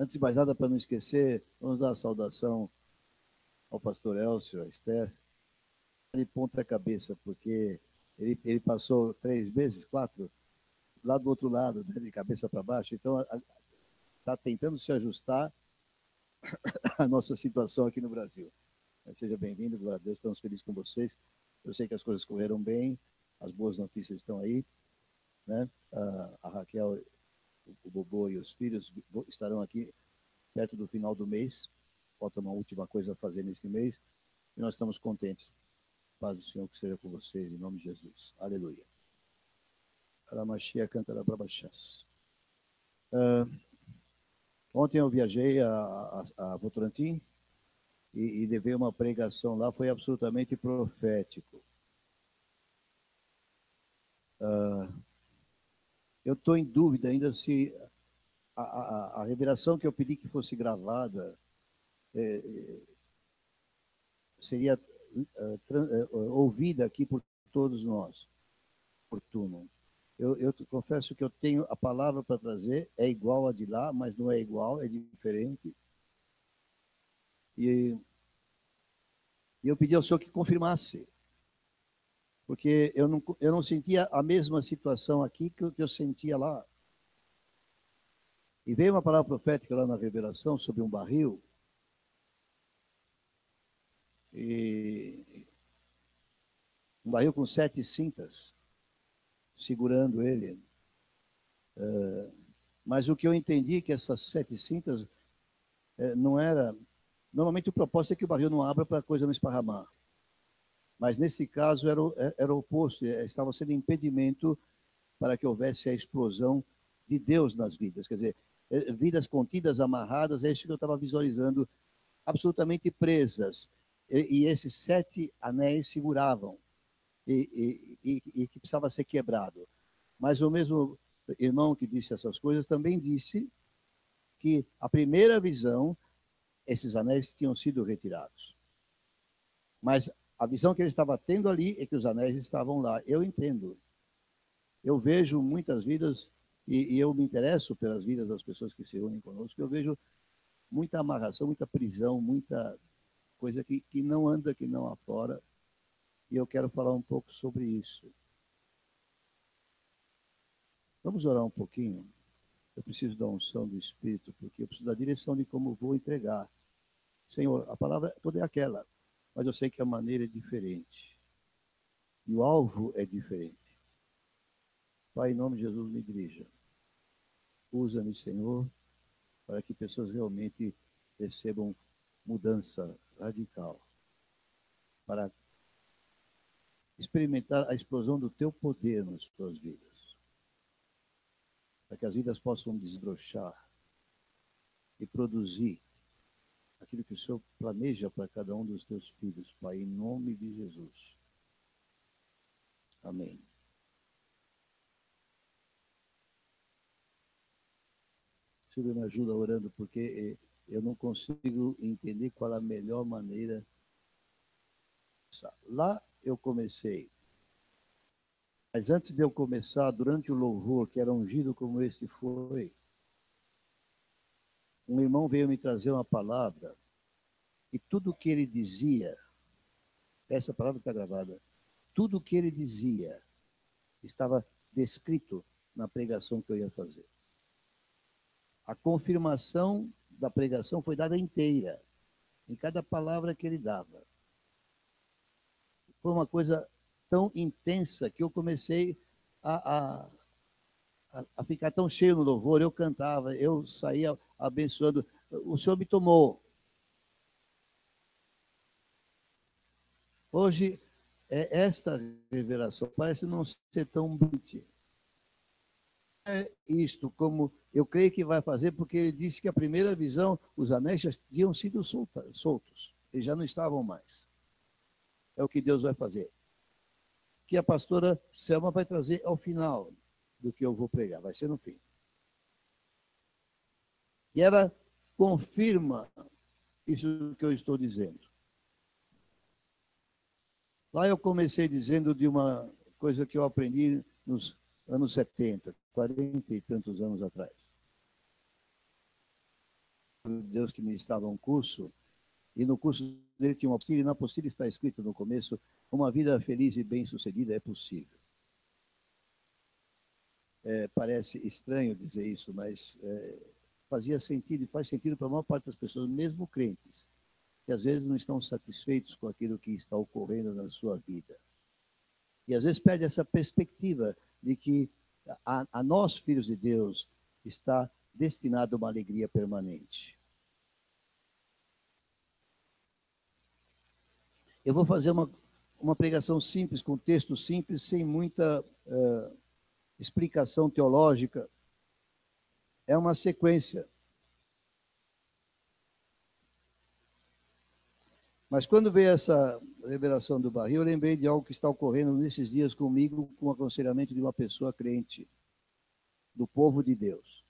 Antes de mais nada, para não esquecer, vamos dar a saudação ao pastor Elcio, a Esther, de ponta cabeça, porque ele passou 3 meses, 4, lá do outro lado, né, de cabeça para baixo, então está tentando se ajustar à nossa situação aqui no Brasil. Seja bem-vindo, glória a Deus, estamos felizes com vocês. Eu sei que as coisas correram bem, as boas notícias estão aí, né? A Raquel, o Bobô e os filhos estarão aqui perto do final do mês. Falta uma última coisa a fazer nesse mês e nós estamos contentes. Paz do Senhor que seja com vocês, em nome de Jesus. Aleluia. Aramachia canta da Brabachás. Ontem eu viajei a Votorantim e levei uma pregação lá, foi absolutamente profético. Eu estou em dúvida ainda se a revelação que eu pedi que fosse gravada seria ouvida aqui por todos nós. Oportuno. Eu confesso que eu tenho a palavra para trazer, é igual a de lá, mas não é igual, é diferente. E eu pedi ao Senhor que confirmasse, porque eu não sentia a mesma situação aqui que eu sentia lá. E veio uma palavra profética lá na revelação sobre um barril, e um barril com 7 cintas, segurando ele. Mas o que eu entendi é que essas 7 cintas não era... Normalmente o propósito é que o barril não abra para a coisa não esparramar. Mas nesse caso era o oposto, estava sendo impedimento para que houvesse a explosão de Deus nas vidas. Quer dizer, vidas contidas, amarradas, é isso que eu estava visualizando, absolutamente presas. E esses 7 anéis seguravam, e que precisava ser quebrado. Mas o mesmo irmão que disse essas coisas também disse que a primeira visão, esses anéis tinham sido retirados. Mas a visão que ele estava tendo ali é que os anéis estavam lá. Eu entendo. Eu vejo muitas vidas, e eu me interesso pelas vidas das pessoas que se reúnem conosco, eu vejo muita amarração, muita prisão, muita coisa que não anda, que não aflora. E eu quero falar um pouco sobre isso. Vamos orar um pouquinho? Eu preciso da unção do Espírito, porque eu preciso da direção de como vou entregar. Senhor, a palavra toda é aquela, mas eu sei que a maneira é diferente. E o alvo é diferente. Pai, em nome de Jesus, me dirija. Usa-me, Senhor, para que pessoas realmente recebam mudança radical. Para experimentar a explosão do teu poder nas suas vidas. Para que as vidas possam desbrochar e produzir aquilo que o Senhor planeja para cada um dos teus filhos, Pai, em nome de Jesus. Amém. Senhor, me ajuda orando, porque eu não consigo entender qual a melhor maneira. Lá eu comecei. Mas antes de eu começar, durante o louvor, que era ungido como este foi, um irmão veio me trazer uma palavra, e tudo que ele dizia, essa palavra está gravada, tudo que ele dizia estava descrito na pregação que eu ia fazer. A confirmação da pregação foi dada inteira, em cada palavra que ele dava. Foi uma coisa tão intensa que eu comecei a ficar tão cheio no louvor, eu cantava, eu saía abençoando. O Senhor me tomou. Hoje, esta revelação parece não ser tão bonita. É isto, como eu creio que vai fazer, porque ele disse que a primeira visão, os anéis já tinham sido soltos, eles já não estavam mais. É o que Deus vai fazer. Que a pastora Selma vai trazer ao final do que eu vou pregar, vai ser no fim. E ela confirma isso que eu estou dizendo. Lá eu comecei dizendo de uma coisa que eu aprendi nos anos 70, 40 e tantos anos atrás. de Deus que ministrava um curso, e no curso dele tinha uma apostila, e na apostila está escrito no começo: uma vida feliz e bem-sucedida é possível. Parece estranho dizer isso, mas fazia sentido e faz sentido para a maior parte das pessoas, mesmo crentes, que às vezes não estão satisfeitos com aquilo que está ocorrendo na sua vida. E às vezes perde essa perspectiva de que a nós, filhos de Deus, está destinado a uma alegria permanente. Eu vou fazer uma pregação simples, com texto simples, sem muita explicação teológica. É uma sequência. Mas quando veio essa revelação do barril, eu lembrei de algo que está ocorrendo nesses dias comigo, com o aconselhamento de uma pessoa crente, do povo de Deus.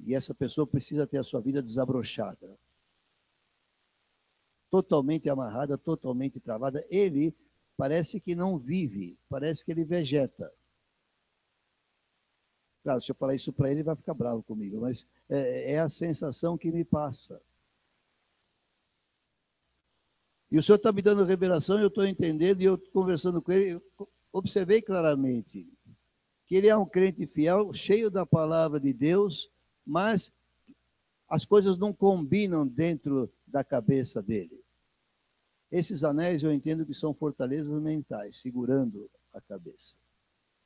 E essa pessoa precisa ter a sua vida desabrochada, totalmente amarrada, totalmente travada. Ele parece que não vive, parece que ele vegeta. Claro, se eu falar isso para ele, ele vai ficar bravo comigo, mas é a sensação que me passa. E o Senhor está me dando revelação, eu estou entendendo, e eu conversando com ele, eu observei claramente que ele é um crente fiel, cheio da palavra de Deus, mas as coisas não combinam dentro da cabeça dele. Esses anéis eu entendo que são fortalezas mentais, segurando a cabeça.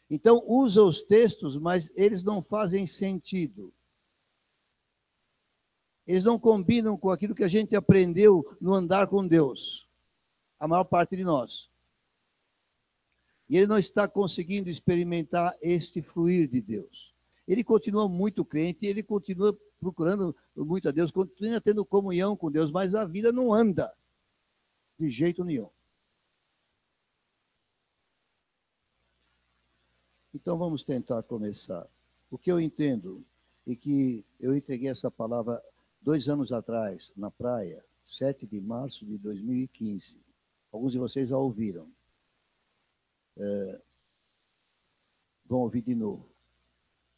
Então, usa os textos, mas eles não fazem sentido. Eles não combinam com aquilo que a gente aprendeu no andar com Deus, a maior parte de nós. E ele não está conseguindo experimentar este fluir de Deus. Ele continua muito crente, ele continua procurando muito a Deus, continua tendo comunhão com Deus, mas a vida não anda de jeito nenhum. Então vamos tentar começar. O que eu entendo é que eu entreguei essa palavra 2 anos atrás, na praia, 7 de março de 2015. Alguns de vocês já ouviram. Vão ouvir de novo.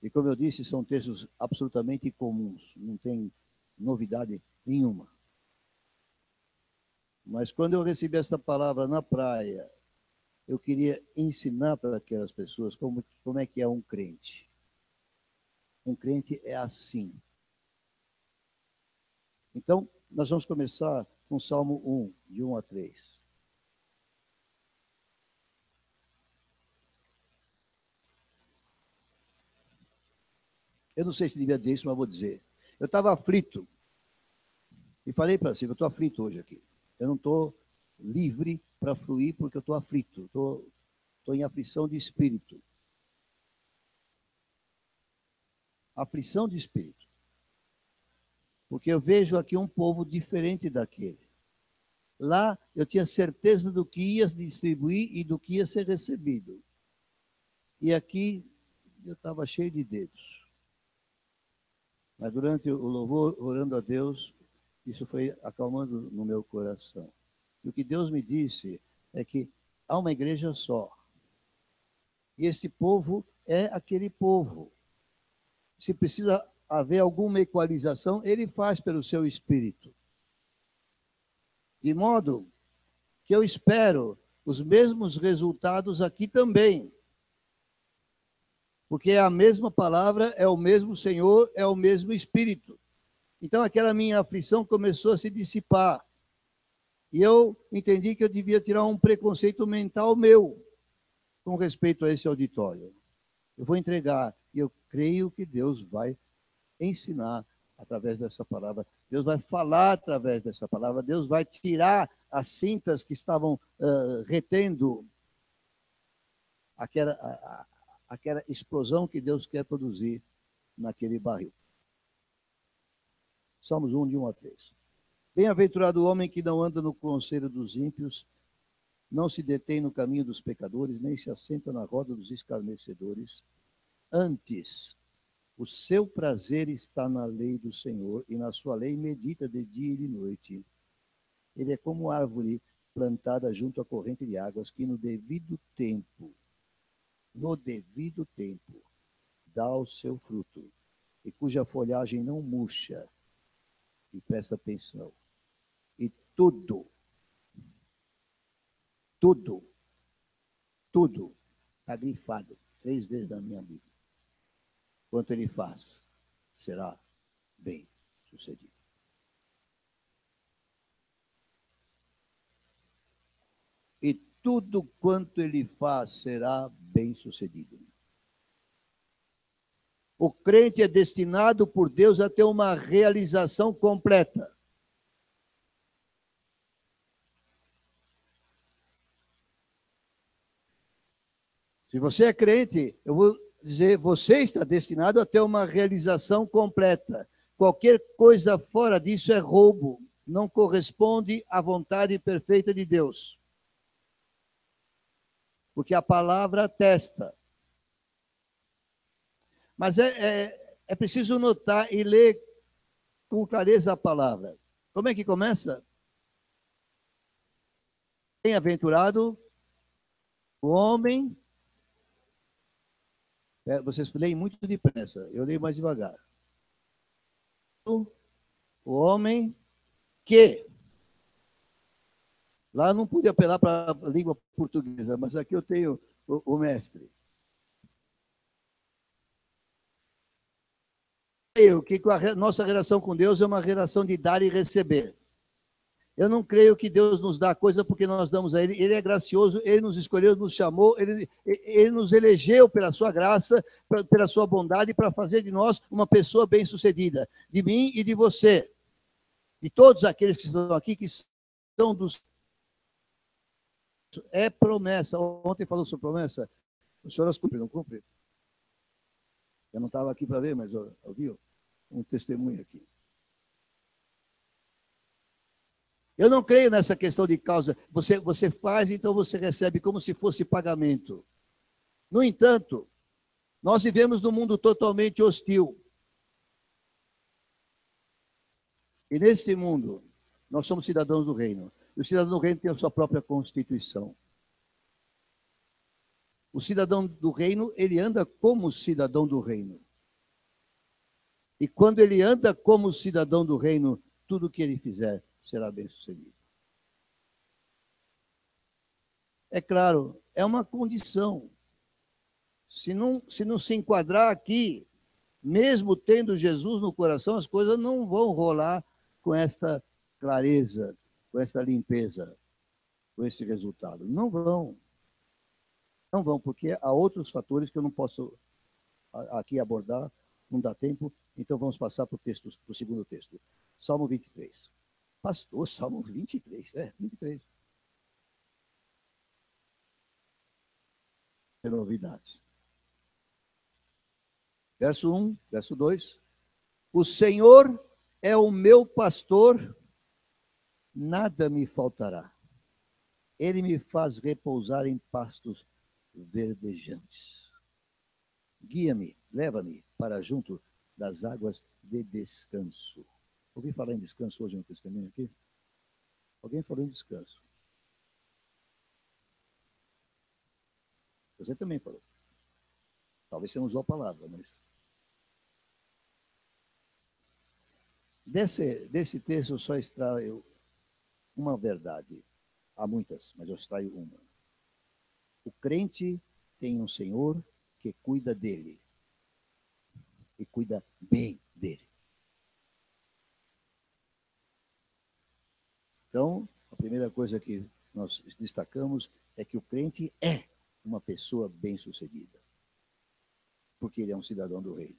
E como eu disse, são textos absolutamente comuns, não tem novidade nenhuma. Mas quando eu recebi essa palavra na praia, eu queria ensinar para aquelas pessoas como é que é um crente. Um crente é assim. Então, nós vamos começar com o Salmo 1, de 1 a 3. Eu não sei se devia dizer isso, mas vou dizer. Eu estava aflito. E falei para si, eu estou aflito hoje aqui. Eu não estou livre para fluir porque eu estou aflito. Estou em aflição de espírito. Aflição de espírito. Porque eu vejo aqui um povo diferente daquele. Lá eu tinha certeza do que ia distribuir e do que ia ser recebido. E aqui eu estava cheio de dedos. Mas durante o louvor, orando a Deus, isso foi acalmando no meu coração. E o que Deus me disse é que há uma igreja só. E este povo é aquele povo. Se precisa haver alguma equalização, ele faz pelo seu espírito. De modo que eu espero os mesmos resultados aqui também. Porque é a mesma palavra, é o mesmo Senhor, é o mesmo Espírito. Então aquela minha aflição começou a se dissipar. E eu entendi que eu devia tirar um preconceito mental meu com respeito a esse auditório. Eu vou entregar, e eu creio que Deus vai ensinar através dessa palavra. Deus vai falar através dessa palavra. Deus vai tirar as cintas que estavam retendo aquela explosão que Deus quer produzir naquele barril. Salmos 1, de 1 a 3. Bem-aventurado o homem que não anda no conselho dos ímpios, não se detém no caminho dos pecadores, nem se assenta na roda dos escarnecedores. Antes, o seu prazer está na lei do Senhor, e na sua lei medita de dia e de noite. Ele é como árvore plantada junto à corrente de águas, que no devido tempo, dá o seu fruto, e cuja folhagem não murcha. E presta atenção. E tudo está grifado 3 vezes na minha Bíblia. Quanto ele faz, será bem sucedido. E tudo quanto ele faz será bem sucedido. O crente é destinado por Deus a ter uma realização completa. Se você é crente, eu vou dizer, você está destinado a ter uma realização completa. Qualquer coisa fora disso é roubo, não corresponde à vontade perfeita de Deus. Porque a palavra atesta. Mas é preciso notar e ler com clareza a palavra. Como é que começa? Bem-aventurado o homem. Vocês leem muito depressa, eu leio mais devagar. O homem que. Lá eu não pude apelar para a língua portuguesa, mas aqui eu tenho o mestre. Eu creio que a nossa relação com Deus é uma relação de dar e receber. Eu não creio que Deus nos dá coisa porque nós damos a Ele. Ele é gracioso, Ele nos escolheu, nos chamou, Ele nos elegeu pela sua graça, pela sua bondade, para fazer de nós uma pessoa bem-sucedida. De mim e de você. De todos aqueles que estão aqui, que são dos... É promessa. Ontem falou sobre promessa. O senhor as cumpre, não cumpre? Eu não estava aqui para ver, mas ouviu um testemunho aqui. Eu não creio nessa questão de causa. Você faz, então você recebe como se fosse pagamento. No entanto, nós vivemos num mundo totalmente hostil. E nesse mundo, nós somos cidadãos do reino. E o cidadão do reino tem a sua própria constituição. O cidadão do reino, ele anda como cidadão do reino. E quando ele anda como cidadão do reino, tudo que ele fizer será bem sucedido. É claro, é uma condição. Se não se enquadrar aqui, mesmo tendo Jesus no coração, as coisas não vão rolar com esta clareza, com esta limpeza, com esse resultado. Não vão. Não vão, porque há outros fatores que eu não posso aqui abordar, não dá tempo, então vamos passar para o segundo texto. Salmo 23. Pastor, Salmo 23, 23. Tem novidades. Verso 1, verso 2. O Senhor é o meu pastor, nada me faltará. Ele me faz repousar em pastos verdejantes. Guia-me, leva-me para junto das águas de descanso. Ouvi falar em descanso hoje no testemunho aqui? Alguém falou em descanso. Você também falou. Talvez você não usou a palavra, mas... Desse texto eu só extraio uma verdade. Há muitas, mas eu extraio uma. O crente tem um Senhor que cuida dele. E cuida bem dele. Então, a primeira coisa que nós destacamos é que o crente é uma pessoa bem-sucedida. Porque ele é um cidadão do reino.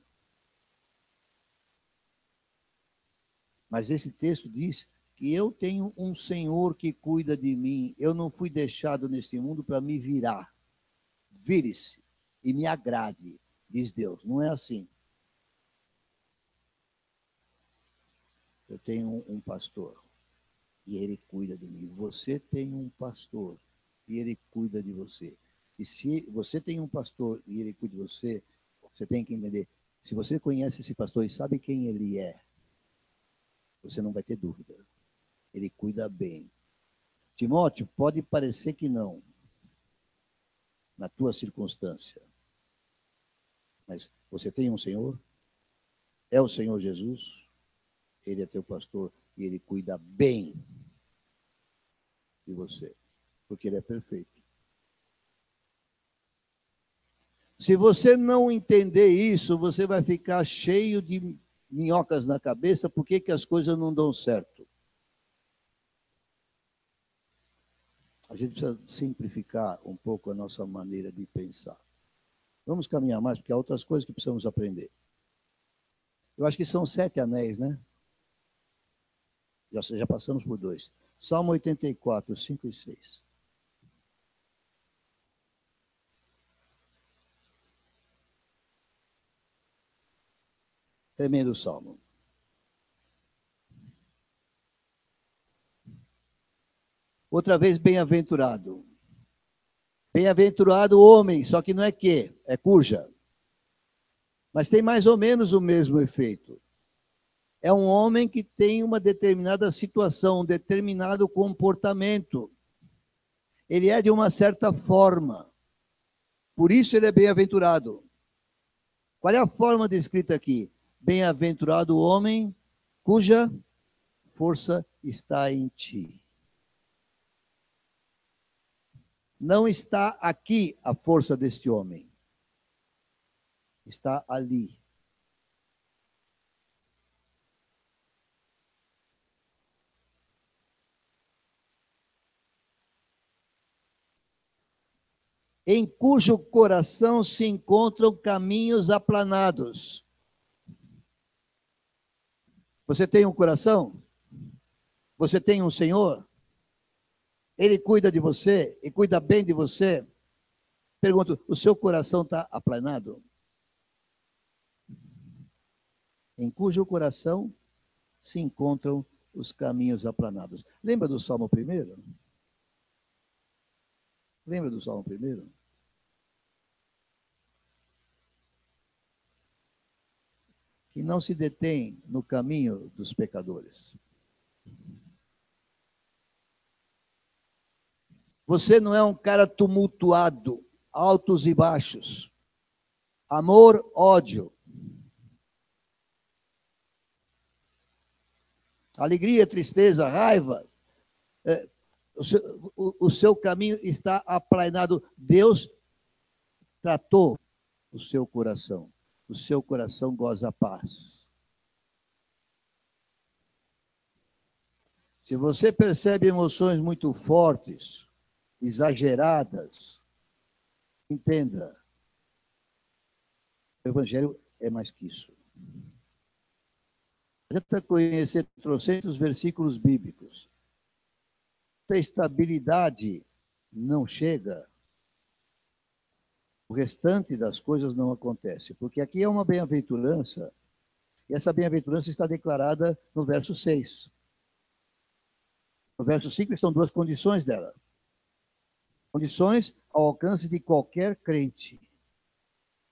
Mas esse texto diz que eu tenho um Senhor que cuida de mim. Eu não fui deixado neste mundo para me virar. Vire-se e me agrade, diz Deus. Não é assim. Eu tenho um pastor e ele cuida de mim. Você tem um pastor e ele cuida de você. E se você tem um pastor e ele cuida de você, você tem que entender. Se você conhece esse pastor e sabe quem ele é, você não vai ter dúvida. Ele cuida bem. Timóteo, pode parecer que não, na tua circunstância. Mas você tem um Senhor? É o Senhor Jesus? Ele é teu pastor e ele cuida bem de você, porque ele é perfeito. Se você não entender isso, você vai ficar cheio de minhocas na cabeça, por que as coisas não dão certo? A gente precisa simplificar um pouco a nossa maneira de pensar. Vamos caminhar mais, porque há outras coisas que precisamos aprender. Eu acho que são 7 anéis, né? Já passamos por 2. Salmo 84, 5 e 6. Tremendo salmo. Outra vez, bem-aventurado. Bem-aventurado o homem, só que não é que, é cuja. Mas tem mais ou menos o mesmo efeito. É um homem que tem uma determinada situação, um determinado comportamento. Ele é de uma certa forma. Por isso ele é bem-aventurado. Qual é a forma descrita aqui? Bem-aventurado o homem cuja força está em ti. Não está aqui a força deste homem. Está ali. Em cujo coração se encontram caminhos aplanados. Você tem um coração? Você tem um Senhor? Ele cuida de você e cuida bem de você? Pergunto, o seu coração está aplanado? Em cujo coração se encontram os caminhos aplanados. Lembra do Salmo 1? Lembra do Salmo 1? Que não se detém no caminho dos pecadores. Você não é um cara tumultuado, altos e baixos. Amor, ódio. Alegria, tristeza, raiva. O seu caminho está aplanado. Deus tratou o seu coração. O seu coração goza a paz. Se você percebe emoções muito fortes, exageradas, entenda, o Evangelho é mais que isso. A gente vai conhecer trocentos versículos bíblicos. Se a estabilidade não chega, o restante das coisas não acontece. Porque aqui é uma bem-aventurança, e essa bem-aventurança está declarada no verso 6. No verso 5 estão 2 condições dela. Condições ao alcance de qualquer crente.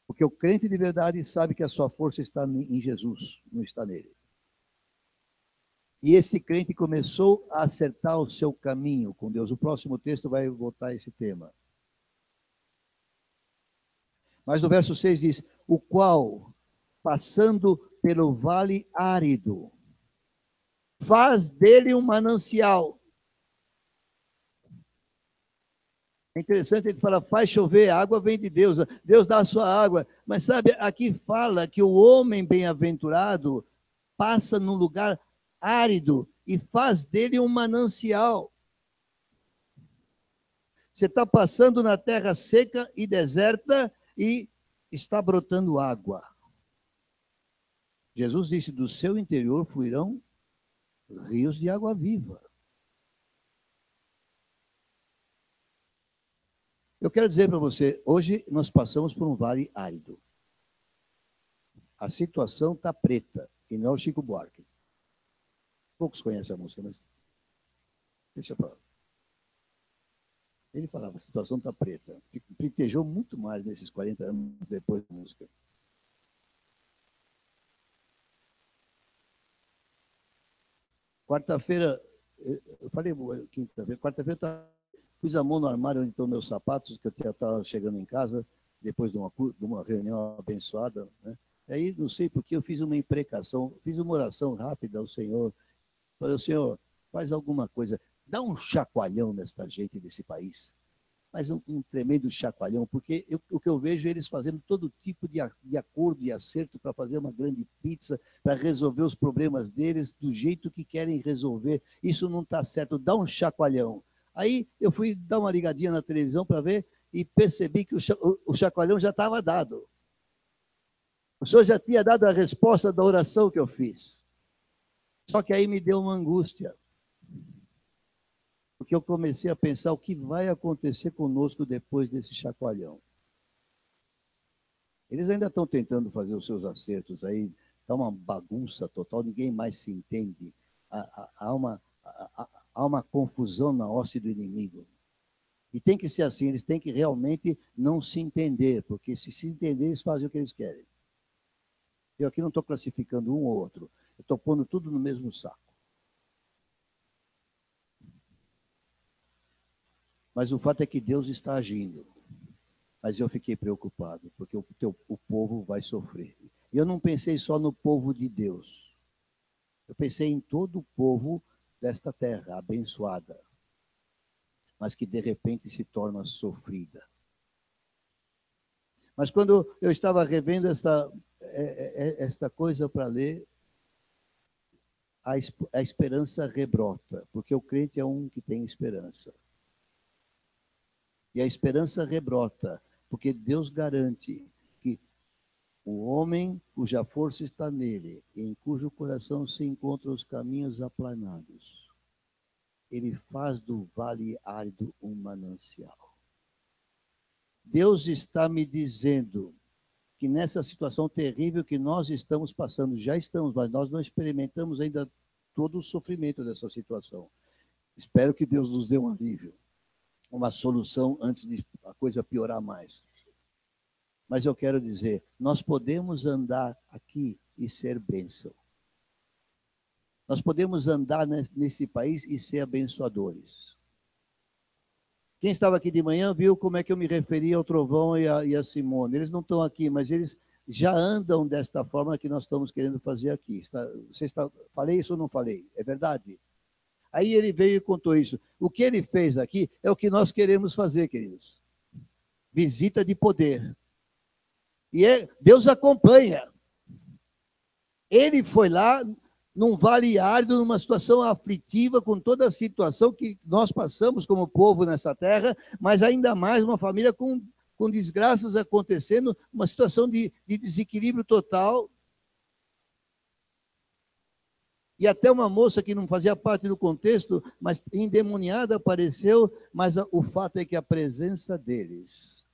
Porque o crente de verdade sabe que a sua força está em Jesus, não está nele. E esse crente começou a acertar o seu caminho com Deus. O próximo texto vai voltar a esse tema. Mas no verso 6 diz, o qual, passando pelo vale árido, faz dele um manancial. É interessante, ele fala, faz chover, a água vem de Deus, Deus dá a sua água. Mas sabe, aqui fala que o homem bem-aventurado passa num lugar árido e faz dele um manancial. Você está passando na terra seca e deserta e está brotando água. Jesus disse, do seu interior fluirão rios de água viva. Eu quero dizer para você, hoje nós passamos por um vale árido. A situação está preta, e não é o Chico Buarque. Poucos conhecem a música, mas deixa para lá. Ele falava, a situação está preta. Pritejou muito mais nesses 40 anos depois da música. Quarta-feira, eu falei quinta-feira, quarta-feira pus a mão no armário onde estão meus sapatos, que eu estava chegando em casa, depois de uma reunião abençoada, né? Aí, não sei porque, eu fiz uma imprecação, fiz uma oração rápida ao Senhor. Falei, Senhor, faz alguma coisa, dá um chacoalhão nesta gente desse país. Mas um tremendo chacoalhão, porque o que eu vejo é eles fazendo todo tipo de acordo e acerto para fazer uma grande pizza, para resolver os problemas deles do jeito que querem resolver. Isso não está certo, dá um chacoalhão. Aí eu fui dar uma ligadinha na televisão para ver e percebi que o chacoalhão já estava dado. O Senhor já tinha dado a resposta da oração que eu fiz. Só que aí me deu uma angústia. Porque eu comecei a pensar o que vai acontecer conosco depois desse chacoalhão. Eles ainda estão tentando fazer os seus acertos aí, está uma bagunça total, ninguém mais se entende. Há uma confusão na hoste do inimigo. E tem que ser assim, eles têm que realmente não se entender, porque se entender, eles fazem o que eles querem. Eu aqui não estou classificando um ou outro, eu estou pondo tudo no mesmo saco. Mas o fato é que Deus está agindo. Mas eu fiquei preocupado, porque o povo vai sofrer. E eu não pensei só no povo de Deus. Eu pensei em todo o povo desta terra abençoada, mas que de repente se torna sofrida. Mas quando eu estava revendo esta coisa para ler, a esperança rebrota, porque o crente é um que tem esperança. E a esperança rebrota, porque Deus garante que o homem cuja força está nele, em cujo coração se encontram os caminhos aplanados, ele faz do vale árido um manancial. Deus está me dizendo que nessa situação terrível que nós estamos passando, já estamos, mas nós não experimentamos ainda todo o sofrimento dessa situação. Espero que Deus nos dê um alívio, uma solução antes de a coisa piorar mais. Mas eu quero dizer, nós podemos andar aqui e ser bênção. Nós podemos andar nesse país e ser abençoadores. Quem estava aqui de manhã viu como é que eu me referi ao Trovão e a Simone. Eles não estão aqui, mas eles já andam desta forma que nós estamos querendo fazer aqui. Falei isso ou não falei? É verdade? Aí ele veio e contou isso. O que ele fez aqui é o que nós queremos fazer, queridos. Visita de poder. E Deus acompanha. Ele foi lá num vale árido, numa situação aflitiva, com toda a situação que nós passamos como povo nessa terra, mas ainda mais uma família com desgraças acontecendo, uma situação de desequilíbrio total. E até uma moça que não fazia parte do contexto, mas endemoniada apareceu, mas o fato é que a presença deles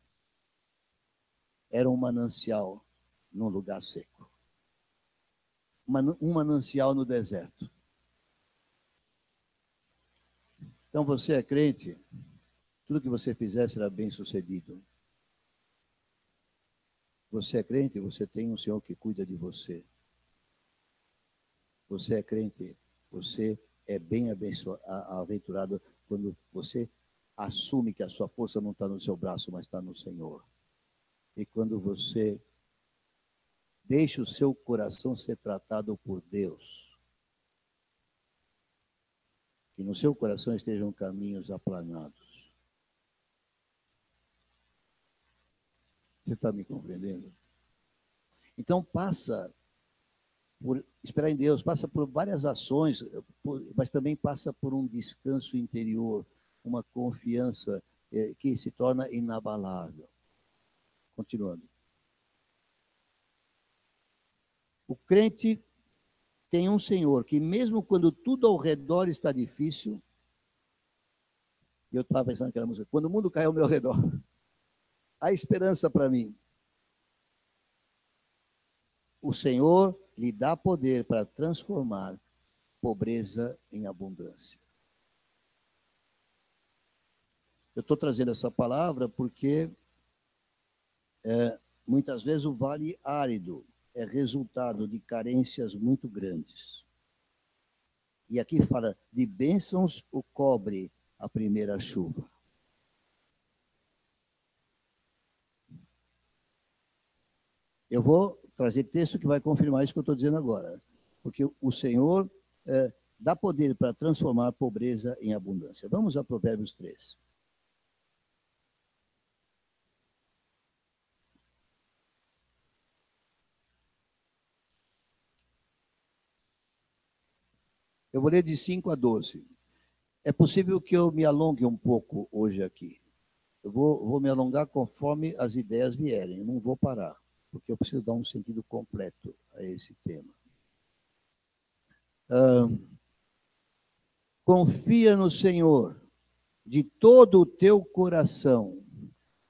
era um manancial num lugar seco. Um manancial no deserto. Então você é crente, tudo que você fizer será bem sucedido. Você é crente, você tem um Senhor que cuida de você. Você é crente, você é bem aventurado quando você assume que a sua força não está no seu braço, mas está no Senhor. E quando você deixa o seu coração ser tratado por Deus, que no seu coração estejam caminhos aplanados. Você está me compreendendo? Então passa por esperar em Deus, passa por várias ações, mas também passa por um descanso interior, uma confiança que se torna inabalável. Continuando. O crente tem um Senhor que mesmo quando tudo ao redor está difícil, eu estava pensando naquela música, quando o mundo cai ao meu redor, há esperança para mim. O Senhor lhe dá poder para transformar pobreza em abundância. Eu estou trazendo essa palavra porque muitas vezes o vale árido é resultado de carências muito grandes. E aqui fala, de bênçãos o cobre a primeira chuva. Eu vou trazer texto que vai confirmar isso que eu estou dizendo agora. Porque o Senhor dá poder para transformar a pobreza em abundância. Vamos a Provérbios 3. Eu vou ler de 5 a 12. É possível que eu me alongue um pouco hoje aqui. Eu vou me alongar conforme as ideias vierem. Eu não vou parar, porque eu preciso dar um sentido completo a esse tema. Confia no Senhor de todo o teu coração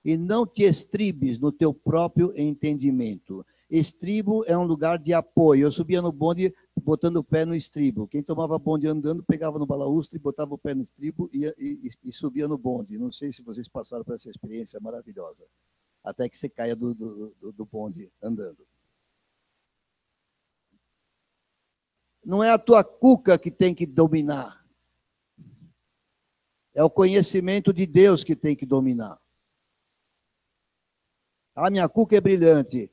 e não te estribes no teu próprio entendimento. Estribo é um lugar de apoio. Eu subia no bonde botando o pé no estribo. Quem tomava bonde andando, pegava no balaústre, botava o pé no estribo e subia no bonde. Não sei se vocês passaram por essa experiência maravilhosa. Até que você caia do bonde andando. Não é a tua cuca que tem que dominar. É o conhecimento de Deus que tem que dominar. A minha cuca é brilhante.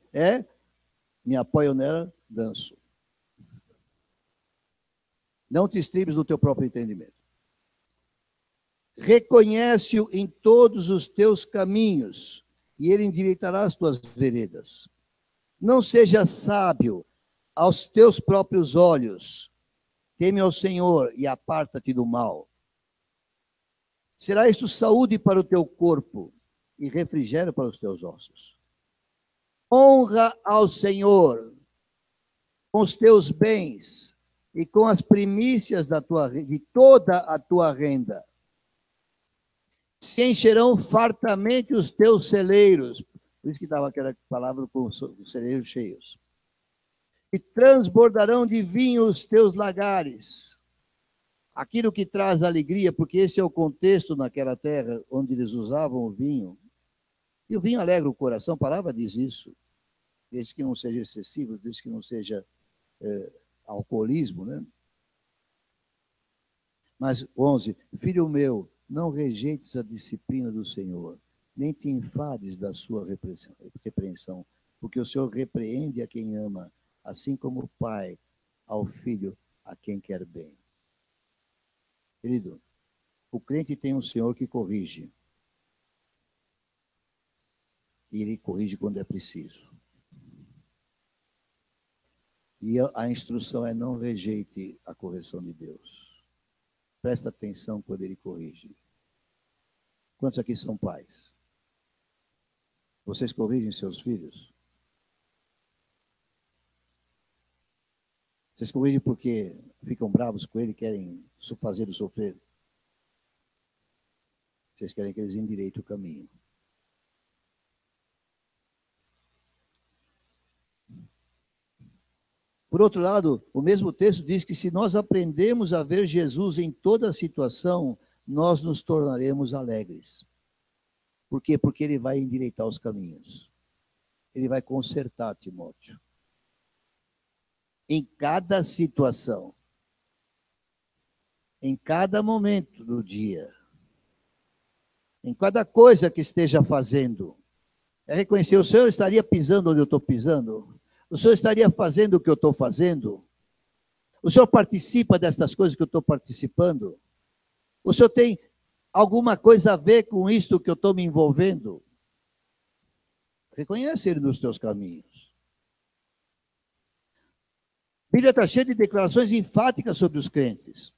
Me apoio nela, danço. Não te estribes no teu próprio entendimento. Reconhece-o em todos os teus caminhos, e ele endireitará as tuas veredas. Não seja sábio aos teus próprios olhos. Teme ao Senhor e aparta-te do mal. Será isto saúde para o teu corpo e refrigério para os teus ossos. Honra ao Senhor com os teus bens e com as primícias de toda a tua renda. Se encherão fartamente os teus celeiros. Por isso que estava aquela palavra com os celeiros cheios. E transbordarão de vinho os teus lagares. Aquilo que traz alegria, porque esse é o contexto naquela terra onde eles usavam o vinho. E o vinho alegra o coração, a palavra diz isso. Desde que não seja excessivo, desde que não seja alcoolismo, né? Mas 11, filho meu, não rejeites a disciplina do Senhor, nem te enfades da sua repreensão, porque o Senhor repreende a quem ama, assim como o pai ao filho a quem quer bem. Querido, o crente tem um Senhor que corrige. E ele corrige quando é preciso. E a instrução é não rejeite a correção de Deus. Presta atenção quando ele corrige. Quantos aqui são pais? Vocês corrigem seus filhos? Vocês corrigem porque ficam bravos com ele, querem fazê-lo sofrer? Vocês querem que eles endireitem o caminho. Por outro lado, o mesmo texto diz que se nós aprendemos a ver Jesus em toda situação, nós nos tornaremos alegres. Por quê? Porque ele vai endireitar os caminhos. Ele vai consertar, Timóteo. Em cada situação. Em cada momento do dia. Em cada coisa que esteja fazendo. É reconhecer, o Senhor estaria pisando onde eu estou pisando? O Senhor estaria fazendo o que eu estou fazendo? O Senhor participa destas coisas que eu estou participando? O Senhor tem alguma coisa a ver com isto que eu estou me envolvendo? Reconhece Ele nos teus caminhos. A Bíblia está cheia de declarações enfáticas sobre os crentes.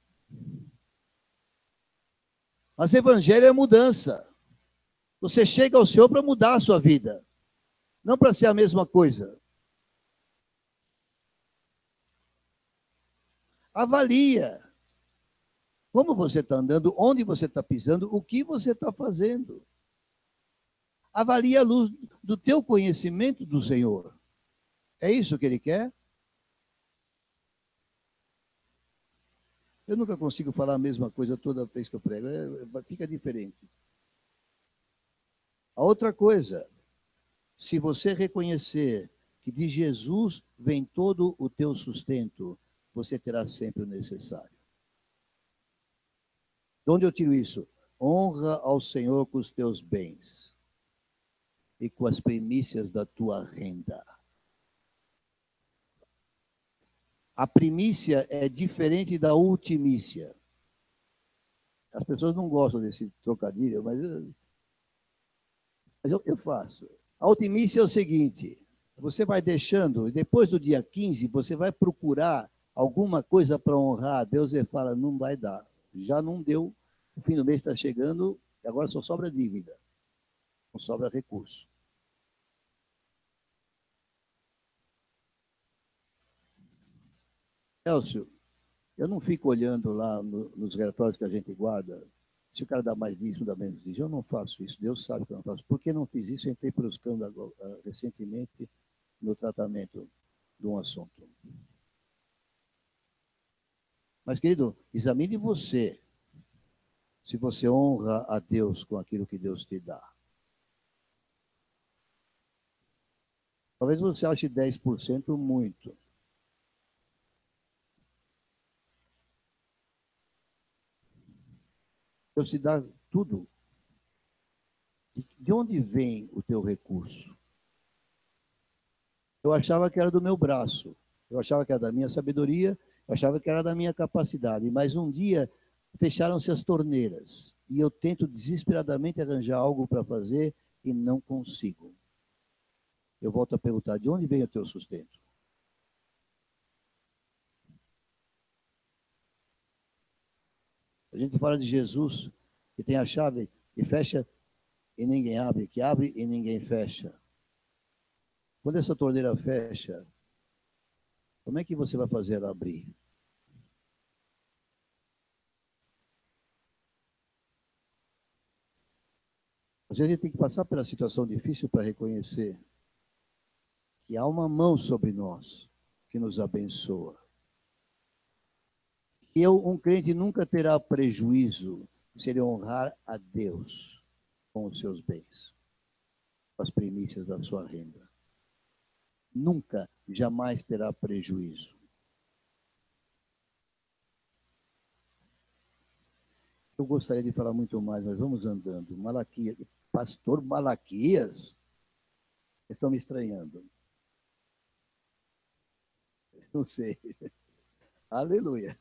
Mas evangelho é mudança. Você chega ao Senhor para mudar a sua vida. Não para ser a mesma coisa. Avalia como você está andando, onde você está pisando, o que você está fazendo. Avalie a luz do teu conhecimento do Senhor. É isso que Ele quer? Eu nunca consigo falar a mesma coisa toda vez que eu prego. Fica diferente. A outra coisa, se você reconhecer que de Jesus vem todo o teu sustento, você terá sempre o necessário. De onde eu tiro isso? Honra ao Senhor com os teus bens e com as primícias da tua renda. A primícia é diferente da ultimícia. As pessoas não gostam desse trocadilho, mas eu faço. A ultimícia é o seguinte: você vai deixando, e depois do dia 15, você vai procurar alguma coisa para honrar a Deus e fala, não vai dar. Já não deu, o fim do mês está chegando, agora só sobra dívida, não sobra recurso. Elcio, eu não fico olhando lá nos relatórios que a gente guarda, se o cara dá mais disso, dá menos disso. Eu não faço isso, Deus sabe que eu não faço. Por que não fiz isso? Eu entrei por escândalo recentemente no tratamento de um assunto. Mas, querido, examine você, se você honra a Deus com aquilo que Deus te dá. Talvez você ache 10% muito. Deus te dá tudo. De onde vem o teu recurso? Eu achava que era do meu braço. Eu achava que era da minha sabedoria. Eu achava que era da minha capacidade. Mas um dia fecharam-se as torneiras. E eu tento desesperadamente arranjar algo para fazer e não consigo. Eu volto a perguntar, de onde vem o teu sustento? A gente fala de Jesus, que tem a chave e fecha e ninguém abre, que abre e ninguém fecha. Quando essa torneira fecha, como é que você vai fazer ela abrir? Às vezes a gente tem que passar pela situação difícil para reconhecer que há uma mão sobre nós que nos abençoa. E um crente nunca terá prejuízo se ele honrar a Deus com os seus bens, com as primícias da sua renda. Nunca, jamais terá prejuízo. Eu gostaria de falar muito mais, mas vamos andando. Malaquias, pastor Malaquias, estão me estranhando. Não sei. Aleluia.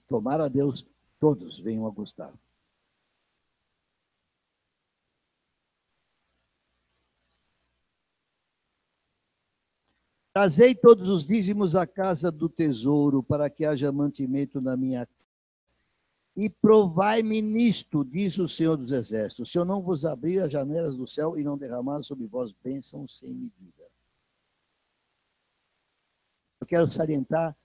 Tomara a Deus, todos venham a gostar. Trazei todos os dízimos à casa do tesouro, para que haja mantimento na minha casa. E provai-me nisto, diz o Senhor dos Exércitos, se eu não vos abrir as janelas do céu e não derramar sobre vós bênçãos sem medida. Eu quero salientar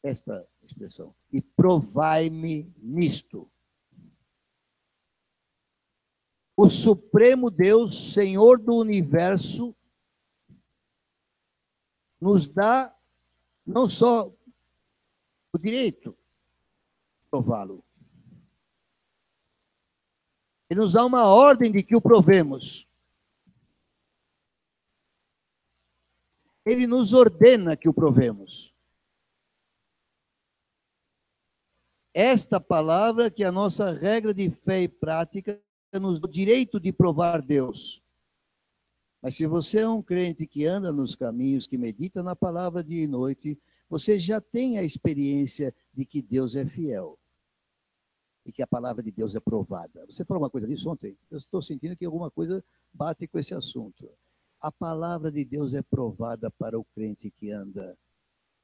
esta expressão. E provai-me nisto. O Supremo Deus, Senhor do Universo, nos dá não só o direito de prová-lo, ele nos dá uma ordem de que o provemos. Ele nos ordena que o provemos. Esta palavra que é a nossa regra de fé e prática nos dá o direito de provar Deus. Mas se você é um crente que anda nos caminhos, que medita na palavra dia e noite, você já tem a experiência de que Deus é fiel. E que a palavra de Deus é provada. Você falou uma coisa disso ontem? Eu estou sentindo que alguma coisa bate com esse assunto. A palavra de Deus é provada para o crente que anda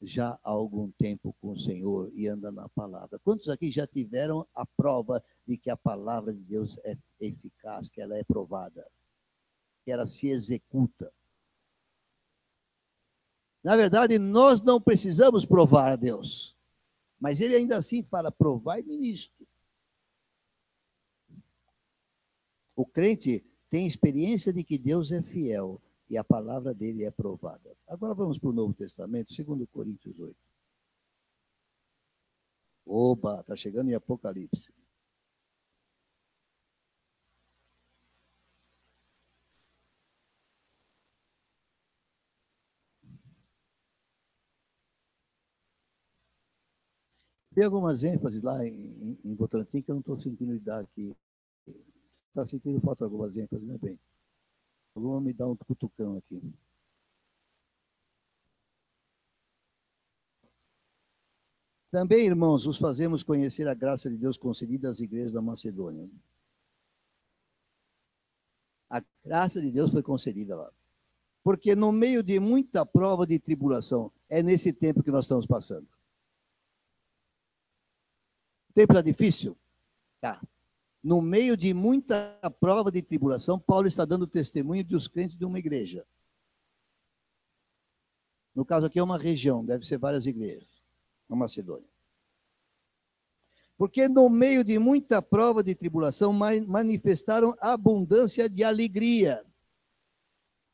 já há algum tempo com o Senhor e anda na palavra. Quantos aqui já tiveram a prova de que a palavra de Deus é eficaz, que ela é provada, que ela se executa? Na verdade, nós não precisamos provar a Deus, mas ele ainda assim fala, provai-me nisto. O crente tem experiência de que Deus é fiel e a palavra dele é provada. Agora vamos para o Novo Testamento, 2 Coríntios 8. Oba, está chegando em Apocalipse. Tem algumas ênfases lá em Votorantim que eu não estou sentindo de dar aqui. Está sentindo falta algumas ênfases, né, bem? Vou me dar um cutucão aqui. Também, irmãos, vos fazemos conhecer a graça de Deus concedida às igrejas da Macedônia. A graça de Deus foi concedida lá. Porque no meio de muita prova de tribulação, é nesse tempo que nós estamos passando. O tempo está difícil? Tá. No meio de muita prova de tribulação, Paulo está dando testemunho dos crentes de uma igreja. No caso aqui é uma região, deve ser várias igrejas, na Macedônia. Porque no meio de muita prova de tribulação, manifestaram abundância de alegria.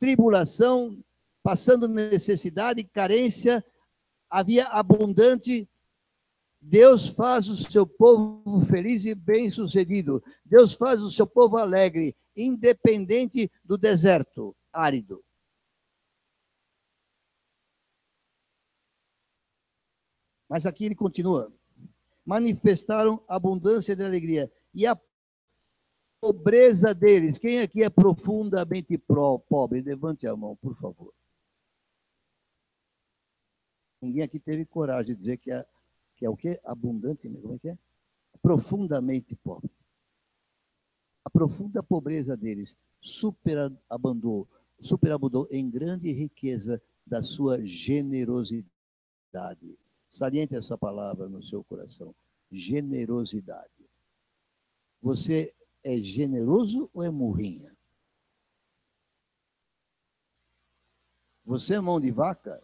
Tribulação, passando necessidade, carência, havia abundante. Deus faz o seu povo feliz e bem-sucedido. Deus faz o seu povo alegre, independente do deserto árido. Mas aqui ele continua. Manifestaram abundância de alegria. E a pobreza deles. Quem aqui é profundamente pobre? Levante a mão, por favor. Ninguém aqui teve coragem de dizer que é o quê? Abundante, como é que é? Profundamente pobre. A profunda pobreza deles superabundou em grande riqueza da sua generosidade. Saliente essa palavra no seu coração. Generosidade. Você é generoso ou é murrinha? Você é mão de vaca?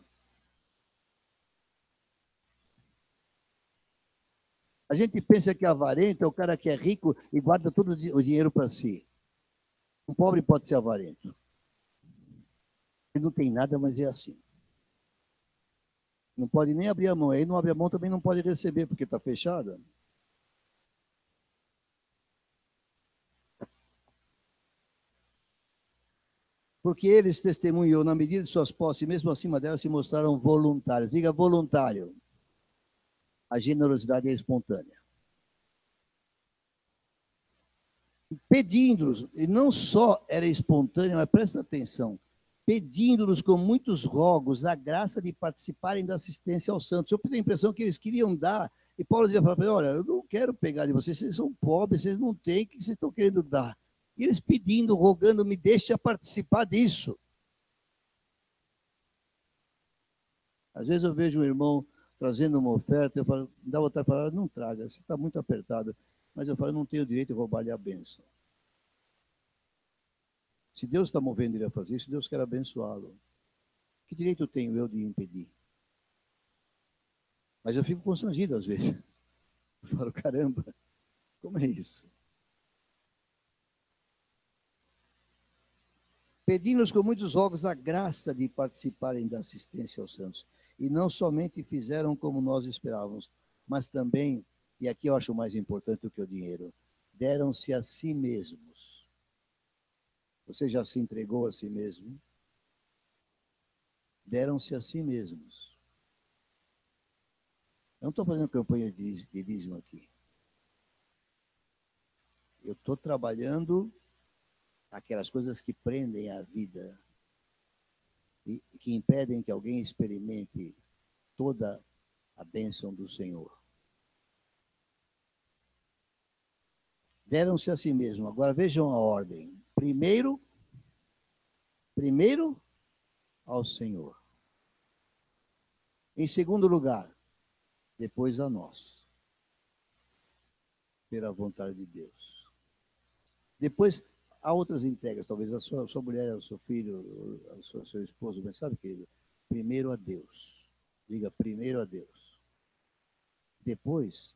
A gente pensa que avarento é o cara que é rico e guarda todo o dinheiro para si. Um pobre pode ser avarento. Ele não tem nada, mas é assim. Não pode nem abrir a mão. Aí não abre a mão, também não pode receber, porque está fechada. Porque eles testemunhou na medida de suas posses, mesmo acima delas se mostraram voluntários. Diga voluntário. A generosidade é espontânea. Pedindo-los, e não só era espontânea, mas presta atenção, pedindo-los com muitos rogos a graça de participarem da assistência aos santos. Eu tenho a impressão que eles queriam dar, e Paulo devia falar para ele, olha, eu não quero pegar de vocês, vocês são pobres, vocês não têm, o que vocês estão querendo dar? E eles pedindo, rogando, me deixa participar disso. Às vezes eu vejo um irmão trazendo uma oferta, eu falo, dá vontade de falar, não traga, você está muito apertado. Mas eu falo, eu não tenho direito de roubar-lhe a bênção. Se Deus está movendo ele a fazer isso, Deus quer abençoá-lo. Que direito tenho eu de impedir? Mas eu fico constrangido às vezes. Eu falo, caramba, como é isso? Pedimos com muitos rogos a graça de participarem da assistência aos santos. E não somente fizeram como nós esperávamos, mas também, e aqui eu acho mais importante do que o dinheiro, deram-se a si mesmos. Você já se entregou a si mesmo? Deram-se a si mesmos. Eu não estou fazendo campanha de dízimo aqui. Eu estou trabalhando aquelas coisas que prendem a vida e que impedem que alguém experimente toda a bênção do Senhor. Deram-se a si mesmo. Agora vejam a ordem. Primeiro ao Senhor. Em segundo lugar, depois a nós. Pela vontade de Deus. Depois, há outras entregas, talvez a sua mulher, o seu filho, seu esposo, mas sabe, querido? Primeiro a Deus. Diga primeiro a Deus. Depois,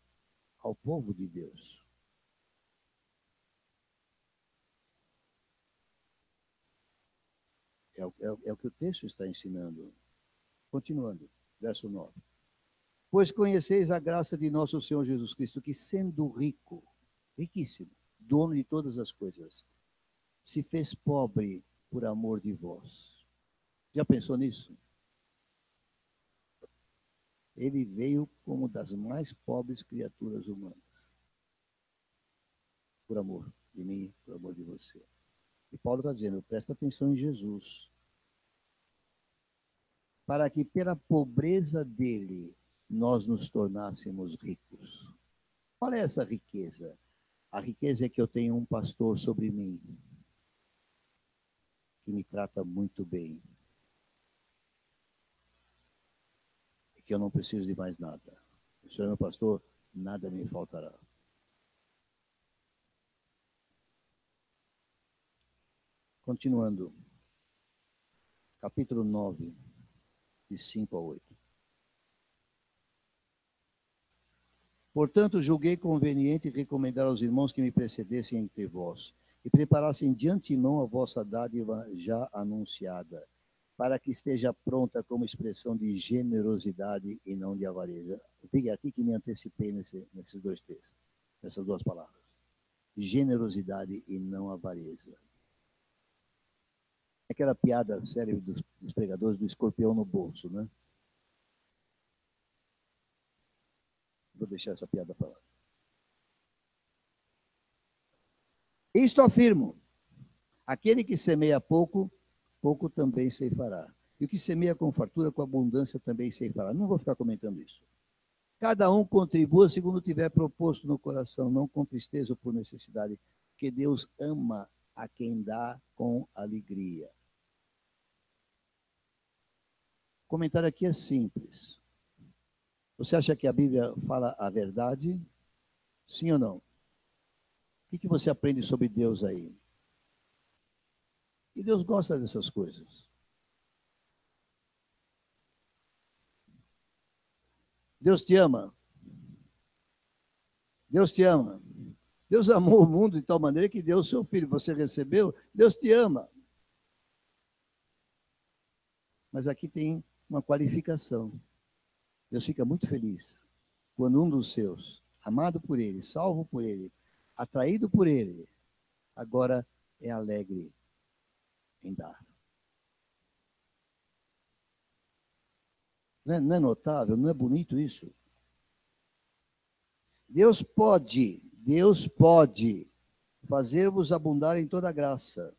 ao povo de Deus. É o que o texto está ensinando. Continuando, verso 9. Pois conheceis a graça de nosso Senhor Jesus Cristo, que sendo rico, riquíssimo, dono de todas as coisas, se fez pobre por amor de vós. Já pensou nisso? Ele veio como das mais pobres criaturas humanas. Por amor de mim, por amor de você. E Paulo está dizendo, presta atenção em Jesus. Para que pela pobreza dele nós nos tornássemos ricos. Qual é essa riqueza? A riqueza é que eu tenho um pastor sobre mim, que me trata muito bem. E que eu não preciso de mais nada. O Senhor é meu pastor, nada me faltará. Continuando. Capítulo 9, de 5 a 8. Portanto, julguei conveniente recomendar aos irmãos que me precedessem entre vós, e preparassem de antemão a vossa dádiva já anunciada, para que esteja pronta como expressão de generosidade e não de avareza. Fique aqui que me antecipei nesses dois textos, nessas duas palavras. Generosidade e não avareza. Aquela piada célebre dos pregadores do escorpião no bolso, né? Vou deixar essa piada para lá. Isto afirmo: aquele que semeia pouco, pouco também ceifará. E o que semeia com fartura, com abundância também ceifará. Não vou ficar comentando isso. Cada um contribua segundo tiver proposto no coração, não com tristeza ou por necessidade, porque Deus ama a quem dá com alegria. O comentário aqui é simples. Você acha que a Bíblia fala a verdade? Sim ou não? O que você aprende sobre Deus aí? E Deus gosta dessas coisas. Deus te ama. Deus te ama. Deus amou o mundo de tal maneira que deu o seu filho. Você recebeu, Deus te ama. Mas aqui tem uma qualificação. Deus fica muito feliz quando um dos seus, amado por ele, salvo por ele, atraído por ele, agora é alegre em dar. Não é notável? Não é bonito isso? Deus pode fazer-vos abundar em toda graça,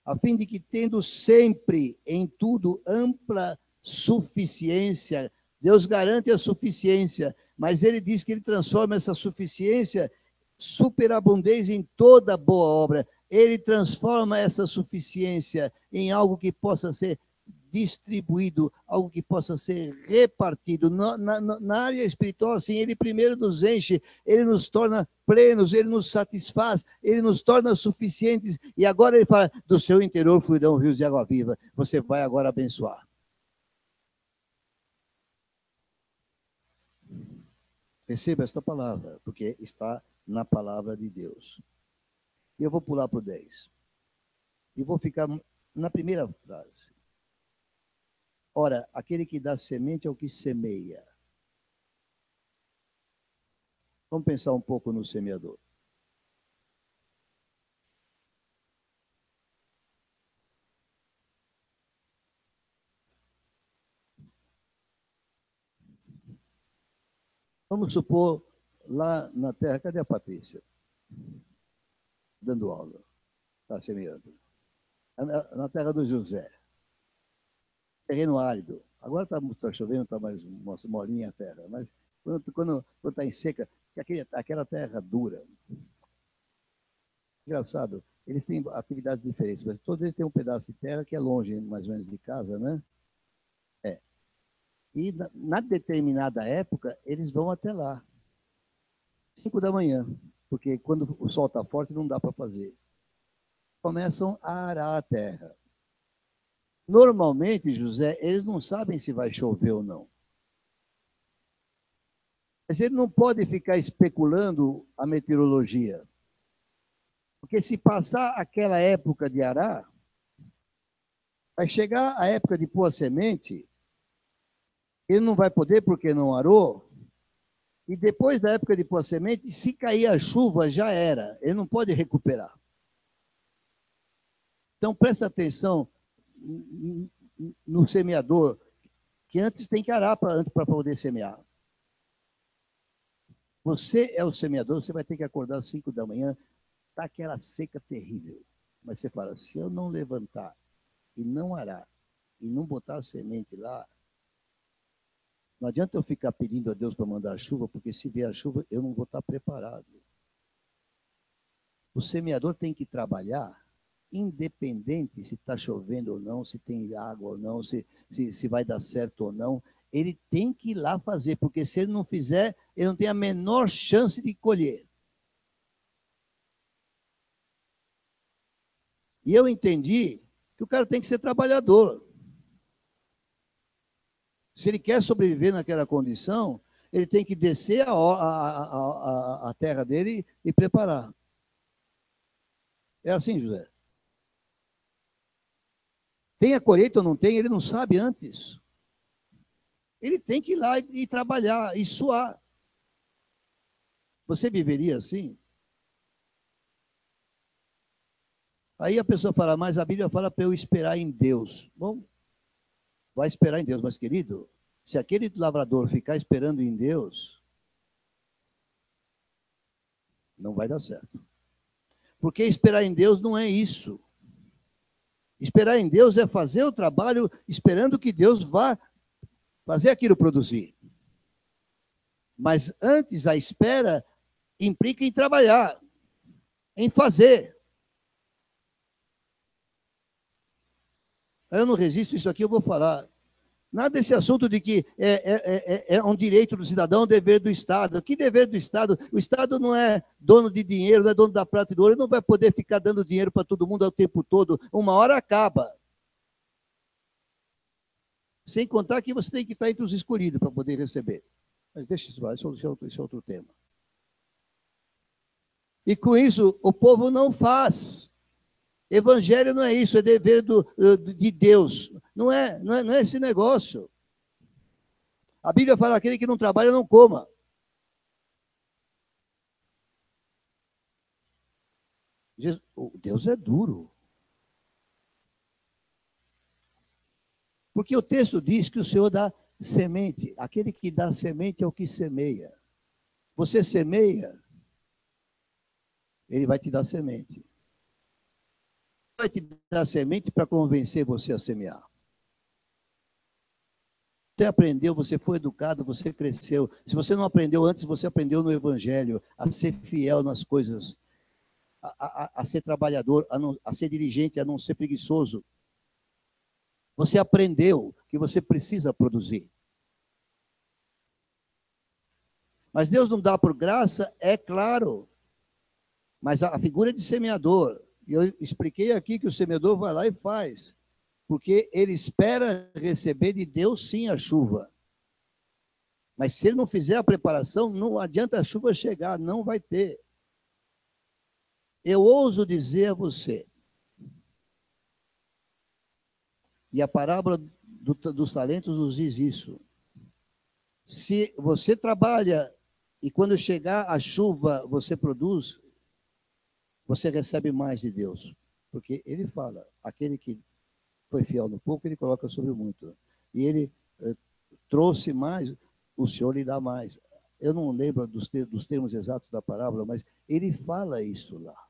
a fim de que, tendo sempre em tudo ampla suficiência, Deus garante a suficiência, mas Ele diz que Ele transforma essa suficiência, superabundez em toda boa obra. Ele transforma essa suficiência em algo que possa ser distribuído, algo que possa ser repartido. Na área espiritual, assim, Ele primeiro nos enche, Ele nos torna plenos, Ele nos satisfaz, Ele nos torna suficientes, e agora Ele fala, do seu interior fluirão rios de água viva, você vai agora abençoar. Receba esta palavra, porque está na palavra de Deus. E eu vou pular para o 10. E vou ficar na primeira frase. Ora, aquele que dá semente é o que semeia. Vamos pensar um pouco no semeador. Vamos supor, lá na terra, cadê a Patrícia? Dando aula. Está semeando. Na terra do José. Terreno árido. Agora está chovendo, está mais uma molinha a terra. Mas quando está em seca, aquela terra dura. Engraçado, eles têm atividades diferentes, mas todos eles têm um pedaço de terra que é longe, mais ou menos, de casa, né? É. E na determinada época, eles vão até lá. 5 da manhã, porque quando o sol está forte, não dá para fazer. Começam a arar a terra. Normalmente, José, eles não sabem se vai chover ou não. Mas ele não pode ficar especulando a meteorologia. Porque se passar aquela época de arar, vai chegar a época de pôr a semente, ele não vai poder porque não arou, e depois da época de pôr a semente, se cair a chuva, já era, ele não pode recuperar. Então, presta atenção no semeador, que antes tem que arar para poder semear. Você é o semeador, você vai ter que acordar às 5 da manhã, está aquela seca terrível. Mas você fala, se eu não levantar e não arar, e não botar a semente lá, não adianta eu ficar pedindo a Deus para mandar a chuva, porque se vier a chuva, eu não vou estar preparado. O semeador tem que trabalhar, independente se está chovendo ou não, se tem água ou não, se vai dar certo ou não. Ele tem que ir lá fazer, porque se ele não fizer, ele não tem a menor chance de colher. E eu entendi que o cara tem que ser trabalhador. Se ele quer sobreviver naquela condição, ele tem que descer a terra dele e preparar. É assim, José. Tem a colheita ou não tem, ele não sabe antes. Ele tem que ir lá e trabalhar, e suar. Você viveria assim? Aí a pessoa fala, mas a Bíblia fala para eu esperar em Deus. Bom, vai esperar em Deus, mas querido, se aquele lavrador ficar esperando em Deus, não vai dar certo. Porque esperar em Deus não é isso. Esperar em Deus é fazer o trabalho esperando que Deus vá fazer aquilo produzir. Mas antes, a espera implica em trabalhar, em fazer. Eu não resisto isso aqui, eu vou falar. Nada desse assunto de que é um direito do cidadão, um dever do Estado. Que dever do Estado? O Estado não é dono de dinheiro, não é dono da prata e do ouro, ele não vai poder ficar dando dinheiro para todo mundo o tempo todo. Uma hora acaba. Sem contar que você tem que estar entre os escolhidos para poder receber. Mas deixa isso lá, isso é outro tema. E com isso, o povo não faz. Evangelho não é isso, é dever de Deus. Não é esse negócio. A Bíblia fala, aquele que não trabalha, não coma. Deus é duro. Porque o texto diz que o Senhor dá semente. Aquele que dá semente é o que semeia. Você semeia, ele vai te dar semente. Vai te dar semente para convencer você a semear. Você aprendeu, você foi educado, você cresceu. Se você não aprendeu antes, você aprendeu no Evangelho a ser fiel nas coisas, a ser trabalhador, a ser diligente, a não ser preguiçoso. Você aprendeu que você precisa produzir. Mas Deus não dá por graça, é claro. Mas a figura de semeador, e eu expliquei aqui que o semeador vai lá e faz, porque ele espera receber de Deus sim a chuva. Mas se ele não fizer a preparação, não adianta a chuva chegar, não vai ter. Eu ouso dizer a você, e a parábola dos talentos nos diz isso. Se você trabalha e quando chegar a chuva você produz, você recebe mais de Deus. Porque ele fala, aquele que foi fiel no pouco, ele coloca sobre o muito. E ele trouxe mais, o Senhor lhe dá mais. Eu não lembro dos termos exatos da parábola, mas ele fala isso lá.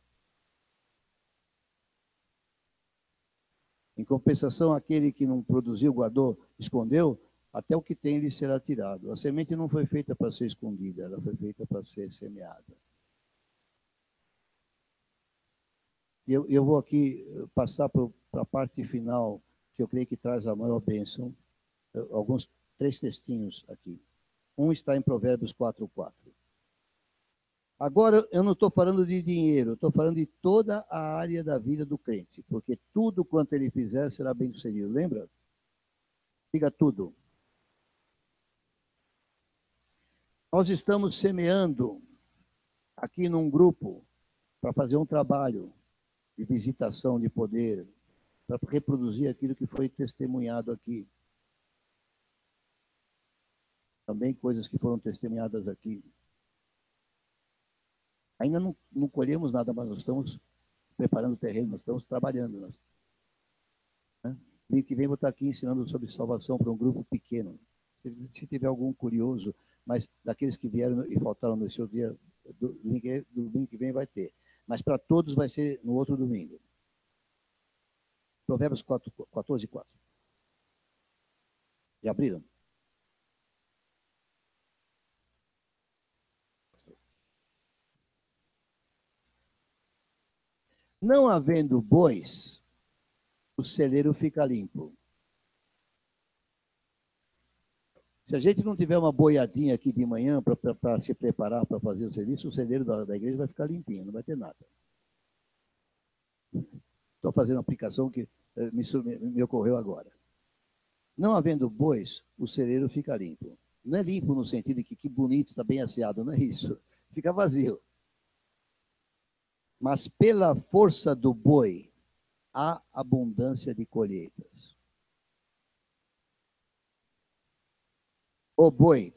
Em compensação, aquele que não produziu, guardou, escondeu, até o que tem lhe será tirado. A semente não foi feita para ser escondida, ela foi feita para ser semeada. Eu vou aqui passar para a parte final, que eu creio que traz a maior bênção. Alguns 3 textinhos aqui. Um está em Provérbios 4:4. Agora, eu não estou falando de dinheiro, estou falando de toda a área da vida do crente, porque tudo quanto ele fizer será bem sucedido. Lembra? Diga tudo. Nós estamos semeando aqui num grupo para fazer um trabalho de visitação de poder, para reproduzir aquilo que foi testemunhado aqui. Também coisas que foram testemunhadas aqui. Ainda não colhemos nada, mas nós estamos preparando o terreno, nós estamos trabalhando. Domingo que vem vou estar aqui ensinando sobre salvação para um grupo pequeno. Se tiver algum curioso, mas daqueles que vieram e faltaram no seu dia, domingo que vem vai ter. Mas para todos vai ser no outro domingo. Provérbios 4, 14, 4. Já abriram? Não havendo bois, o celeiro fica limpo. Se a gente não tiver uma boiadinha aqui de manhã para se preparar para fazer o serviço, o celeiro da igreja vai ficar limpinho, não vai ter nada. Estou fazendo uma aplicação que me ocorreu agora. Não havendo bois, o celeiro fica limpo. Não é limpo no sentido de que bonito, está bem asseado, não é isso. Fica vazio. Mas pela força do boi, há abundância de colheitas. O boi,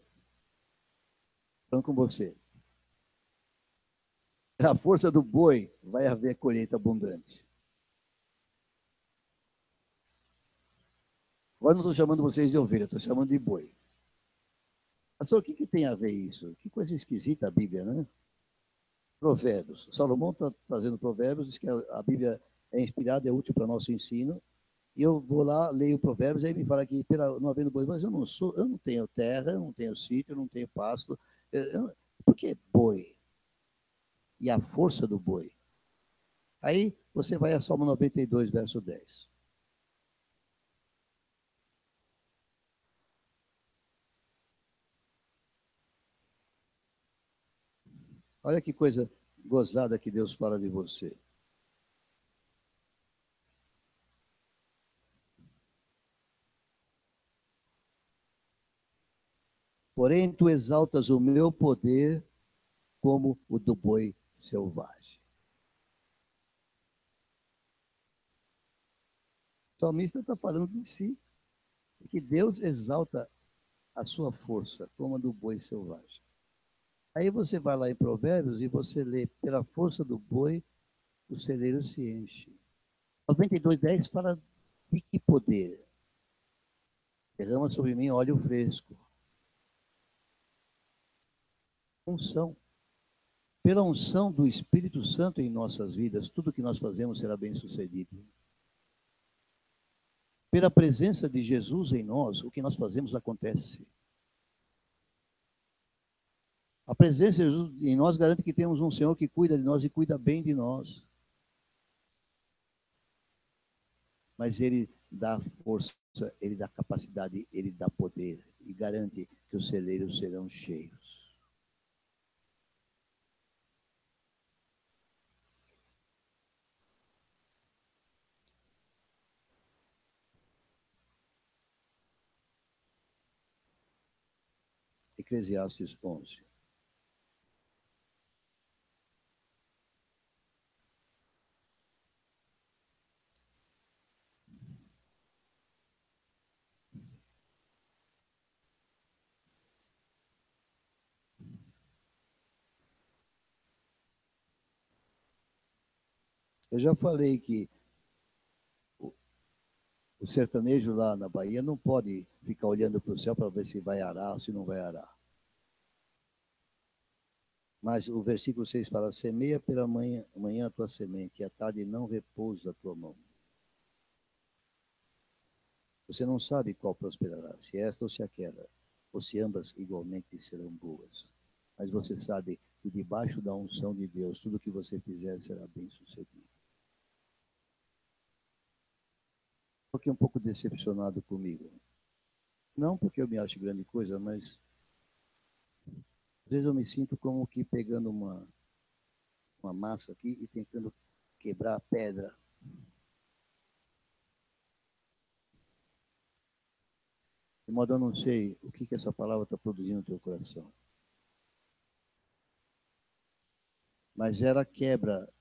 falando com você, pela força do boi, vai haver colheita abundante. Agora não estou chamando vocês de ovelha, estou chamando de boi. Pastor, o que tem a ver isso? Que coisa esquisita a Bíblia, né? Provérbios. Salomão está trazendo provérbios, diz que a Bíblia é inspirada, é útil para nosso ensino. E eu vou lá, leio provérbios, aí me fala que não havendo boi, mas eu não tenho terra, eu não tenho sítio, eu não tenho pasto. Por que boi? E a força do boi. Aí você vai a Salmo 92, verso 10. Olha que coisa gozada que Deus fala de você. Porém, tu exaltas o meu poder como o do boi selvagem. O salmista está falando de si, que Deus exalta a sua força como a do boi selvagem. Aí você vai lá em Provérbios e você lê, pela força do boi, o celeiro se enche. 92:10 fala de que poder? Derrama sobre mim óleo fresco. Unção. Pela unção do Espírito Santo em nossas vidas, tudo que nós fazemos será bem sucedido. Pela presença de Jesus em nós, o que nós fazemos acontece. A presença de Jesus em nós garante que temos um Senhor que cuida de nós e cuida bem de nós. Mas Ele dá força, Ele dá capacidade, Ele dá poder e garante que os celeiros serão cheios. Eclesiastes 11. Eu já falei que o sertanejo lá na Bahia não pode ficar olhando para o céu para ver se vai arar ou se não vai arar. Mas o versículo 6 fala: semeia pela manhã a tua semente, e à tarde não repousa a tua mão. Você não sabe qual prosperará, se esta ou se aquela, ou se ambas igualmente serão boas. Mas você sabe que debaixo da unção de Deus, tudo que você fizer será bem sucedido. Fiquei um pouco decepcionado comigo. Não porque eu me acho grande coisa, mas às vezes eu me sinto como que pegando uma massa aqui e tentando quebrar a pedra. De modo eu não sei o que essa palavra está produzindo no teu coração. Mas ela quebra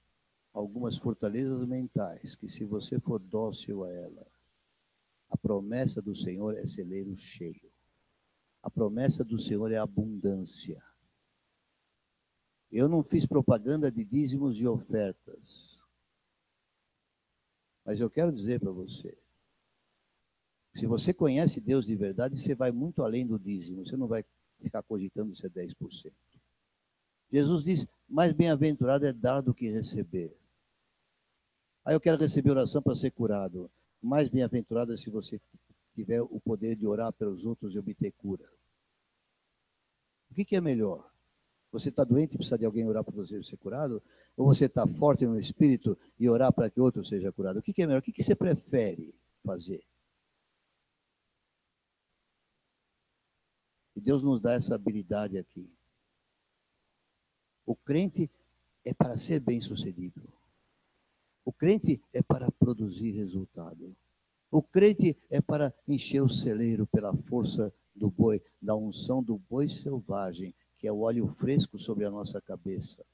algumas fortalezas mentais, que se você for dócil a ela, a promessa do Senhor é celeiro cheio. A promessa do Senhor é abundância. Eu não fiz propaganda de dízimos e ofertas. Mas eu quero dizer para você, se você conhece Deus de verdade, você vai muito além do dízimo. Você não vai ficar cogitando ser 10%. Jesus diz, mais bem-aventurado é dar do que receber. Aí eu quero receber oração para ser curado. mais bem-aventurado é se você tiver o poder de orar pelos outros e obter cura. O que é melhor? Você está doente e precisa de alguém orar para você ser curado? Ou você está forte no espírito e orar para que outro seja curado? O que é melhor? O que você prefere fazer? E Deus nos dá essa habilidade aqui. O crente é para ser bem-sucedido. O crente é para produzir resultado. O crente é para encher o celeiro pela força do boi, da unção do boi selvagem, que é o óleo fresco sobre a nossa cabeça.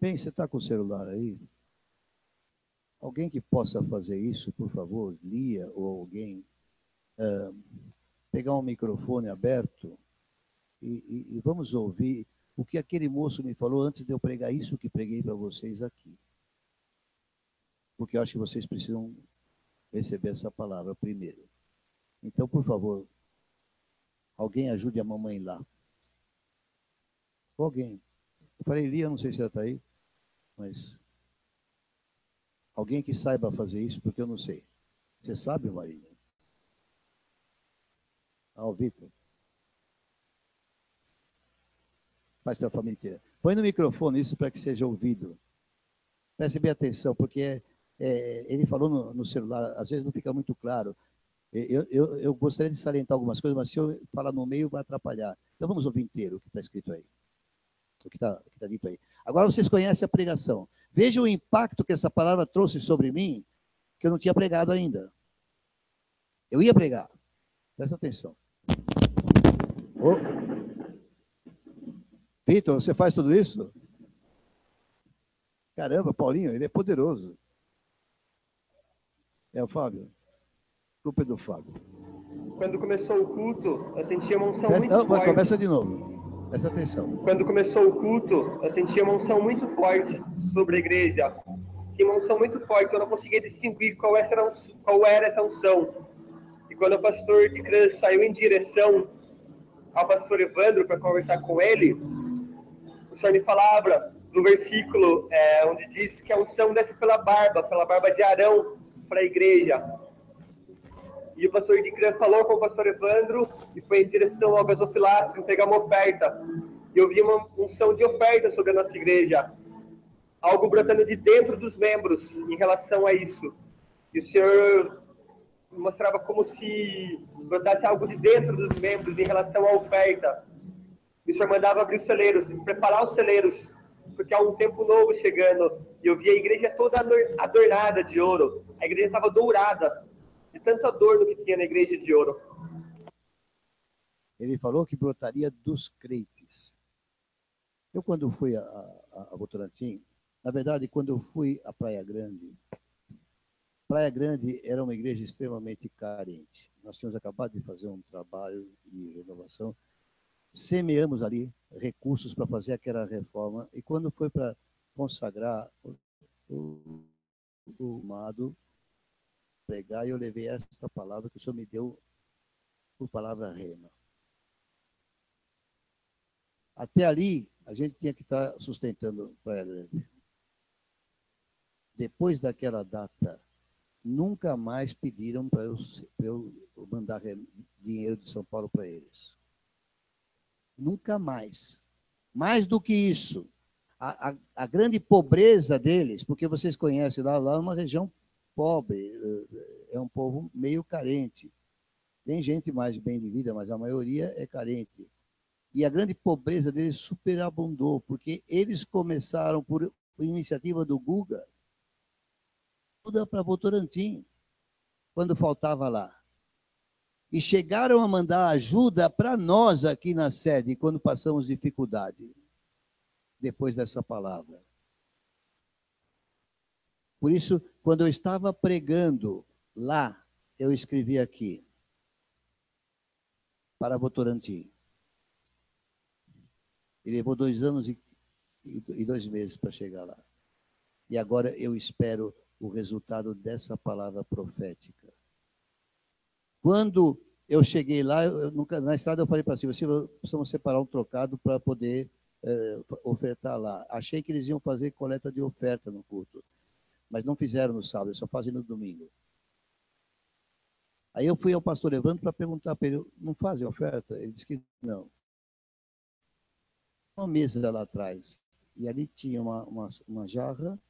Bem, você está com o celular aí? Alguém que possa fazer isso, por favor, Lia ou alguém, pegar um microfone aberto e vamos ouvir o que aquele moço me falou antes de eu pregar isso que preguei para vocês aqui. Porque eu acho que vocês precisam receber essa palavra primeiro. Então, por favor, alguém ajude a mamãe lá. Alguém. Eu falei, Lia, não sei se ela está aí, mas alguém que saiba fazer isso, porque eu não sei. Você sabe, Marília? Ah, o Vitor. Faz para a família inteira. Põe no microfone isso para que seja ouvido. Preste bem atenção, porque ele falou no celular, às vezes não fica muito claro. Eu gostaria de salientar algumas coisas, mas se eu falar no meio vai atrapalhar. Então vamos ouvir inteiro o que está escrito aí. O que está dito aí. Agora vocês conhecem a pregação. Veja o impacto que essa palavra trouxe sobre mim, que eu não tinha pregado ainda. Eu ia pregar. Presta atenção. Oh. Vitor, você faz tudo isso? Caramba, Paulinho, ele é poderoso. É o Fábio. Culpa é do Fábio. Quando começou o culto, eu sentia uma unção muito forte. Começa de novo. Presta atenção. Quando começou o culto, eu sentia uma unção muito forte sobre a igreja. Tinha uma unção muito forte, eu não conseguia distinguir qual era essa unção. E quando o pastor de criança saiu em direção ao pastor Evandro para conversar com ele, o senhor me falava no versículo onde diz que a unção desce pela barba de Arão para a igreja. E o pastor de criança falou com o pastor Evandro e foi em direção ao gasofilácio pegar uma oferta. E eu vi uma unção de oferta sobre a nossa igreja. Algo brotando de dentro dos membros em relação a isso. E o senhor mostrava como se brotasse algo de dentro dos membros em relação à oferta. E o senhor mandava abrir os celeiros, preparar os celeiros, porque há um tempo novo chegando. E eu vi a igreja toda adornada de ouro. A igreja estava dourada, de tanto adorno que tinha na igreja de ouro. Ele falou que brotaria dos crentes. Eu, quando fui a Votorantim, na verdade, quando eu fui à Praia Grande era uma igreja extremamente carente. Nós tínhamos acabado de fazer um trabalho de renovação, semeamos ali recursos para fazer aquela reforma, e quando foi para consagrar o amado pregar, eu levei esta palavra que o Senhor me deu por palavra rema. Até ali, a gente tinha que estar sustentando Praia Grande. Depois daquela data, nunca mais pediram para eu mandar dinheiro de São Paulo para eles. Nunca mais. Mais do que isso, a grande pobreza deles, porque vocês conhecem lá é uma região pobre, é um povo meio carente. Tem gente mais bem de vida, mas a maioria é carente. E a grande pobreza deles superabundou, porque eles começaram por iniciativa do Guga, tudo para Votorantim, quando faltava lá. E chegaram a mandar ajuda para nós aqui na sede, quando passamos dificuldade, depois dessa palavra. Por isso, quando eu estava pregando lá, eu escrevi aqui, para Votorantim. E levou 2 anos e 2 meses para chegar lá. E agora eu espero o resultado dessa palavra profética. Quando eu cheguei lá, na estrada eu falei para si, precisamos separar um trocado para poder ofertar lá. Achei que eles iam fazer coleta de oferta no culto. mas não fizeram no sábado, só fazem no domingo. Aí eu fui ao pastor Evandro para perguntar para ele, não fazem oferta? Ele disse que não. Uma mesa lá atrás, e ali tinha uma jarra,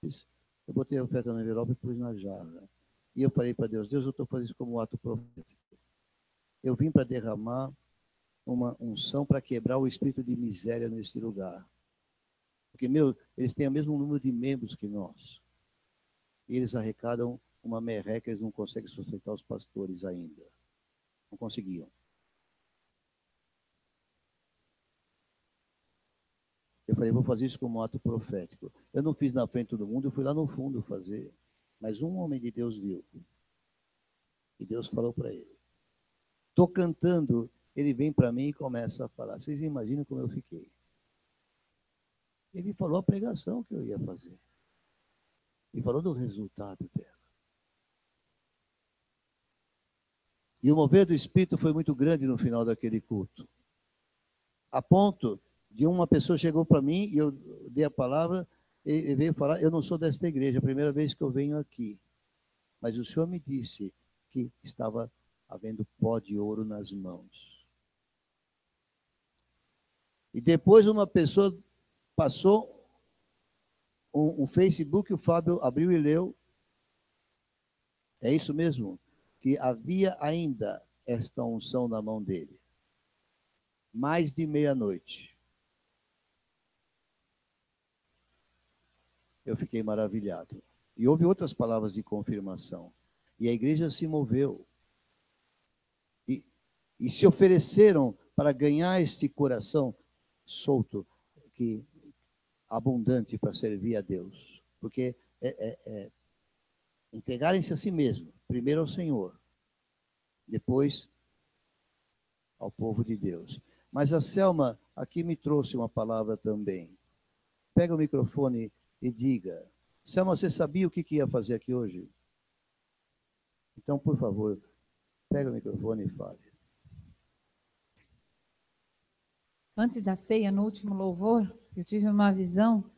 eu botei a oferta na envelope e pus na jarra. E eu falei para Deus, eu estou fazendo isso como um ato profético. Eu vim para derramar uma unção para quebrar o espírito de miséria nesse lugar. Porque, eles têm o mesmo número de membros que nós. E eles arrecadam uma merreca, eles não conseguem sustentar os pastores ainda. Não conseguiam. Eu falei, vou fazer isso como um ato profético. Eu não fiz na frente de todo mundo, eu fui lá no fundo fazer. Mas um homem de Deus viu. E Deus falou para ele. Estou cantando, ele vem para mim e começa a falar. Vocês imaginam como eu fiquei? Ele falou a pregação que eu ia fazer. E falou do resultado dela. E o mover do Espírito foi muito grande no final daquele culto. A ponto de uma pessoa chegou para mim e eu dei a palavra e veio falar, eu não sou desta igreja, é a primeira vez que eu venho aqui. Mas o Senhor me disse que estava havendo pó de ouro nas mãos. E depois uma pessoa passou um Facebook, o Fábio abriu e leu. É isso mesmo? Que havia ainda esta unção na mão dele. Mais de meia-noite. Eu fiquei maravilhado. E houve outras palavras de confirmação. E a igreja se moveu. E se ofereceram para ganhar este coração solto, abundante para servir a Deus. Porque entregarem-se a si mesmo, primeiro ao Senhor, depois ao povo de Deus. Mas a Selma aqui me trouxe uma palavra também. Pega o microfone e diga. Selma, você sabia o que ia fazer aqui hoje? Então, por favor, pega o microfone e fale. Antes da ceia, no último louvor, eu tive uma visão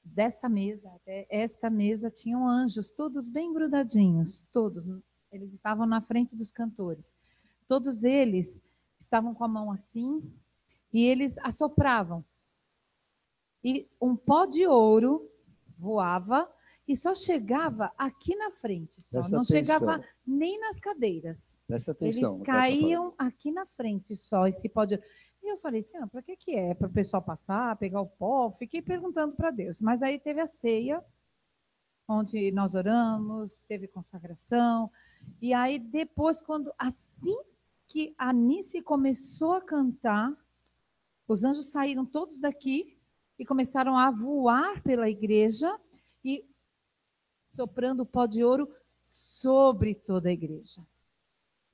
dessa mesa. Até esta mesa tinham anjos, todos bem grudadinhos, todos. Eles estavam na frente dos cantores. Todos eles estavam com a mão assim e eles assopravam. E um pó de ouro voava e só chegava aqui na frente, só. Não chegava nem nas cadeiras. Presta atenção. Eles caíam aqui na frente só, esse pó de ouro. E eu falei assim, para que é? Para o pessoal passar, pegar o pó? Fiquei perguntando para Deus. Mas aí teve a ceia, onde nós oramos, teve consagração. E aí depois, assim que a Nice começou a cantar, os anjos saíram todos daqui e começaram a voar pela igreja e soprando o pó de ouro sobre toda a igreja.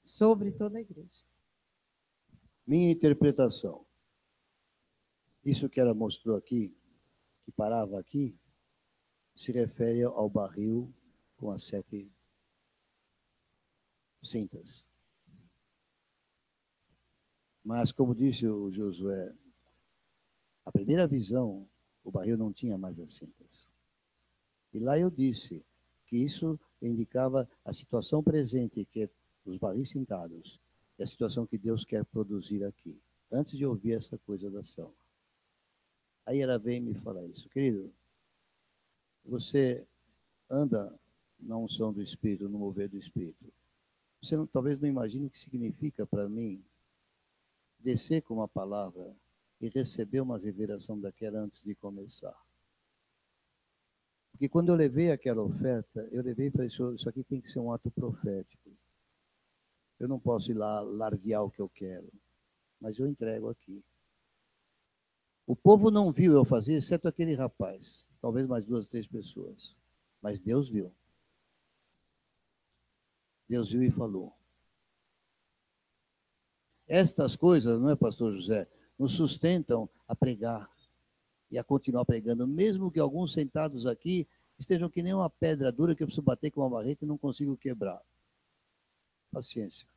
Sobre toda a igreja. Minha interpretação. Isso que ela mostrou aqui, que parava aqui, se refere ao barril com as 7 cintas. Mas, como disse o Josué, a primeira visão, o barril não tinha mais as cintas. E lá eu disse que isso indicava a situação presente, que é os barris cintados, e a situação que Deus quer produzir aqui, antes de ouvir essa coisa da Selma. Aí ela veio me falar isso. Querido, você anda na unção do Espírito, no mover do Espírito. Você talvez não imagine o que significa para mim descer com uma palavra e receber uma revelação daquela antes de começar. Porque quando eu levei aquela oferta, eu levei e falei, isso aqui tem que ser um ato profético. Eu não posso ir lá lardear o que eu quero, mas eu entrego aqui. O povo não viu eu fazer, exceto aquele rapaz, talvez mais 2 ou 3 pessoas. Mas Deus viu. Deus viu e falou. Estas coisas, não é, pastor José, nos sustentam a pregar e a continuar pregando, mesmo que alguns sentados aqui estejam que nem uma pedra dura que eu preciso bater com uma barreta e não consigo quebrar. Paciência.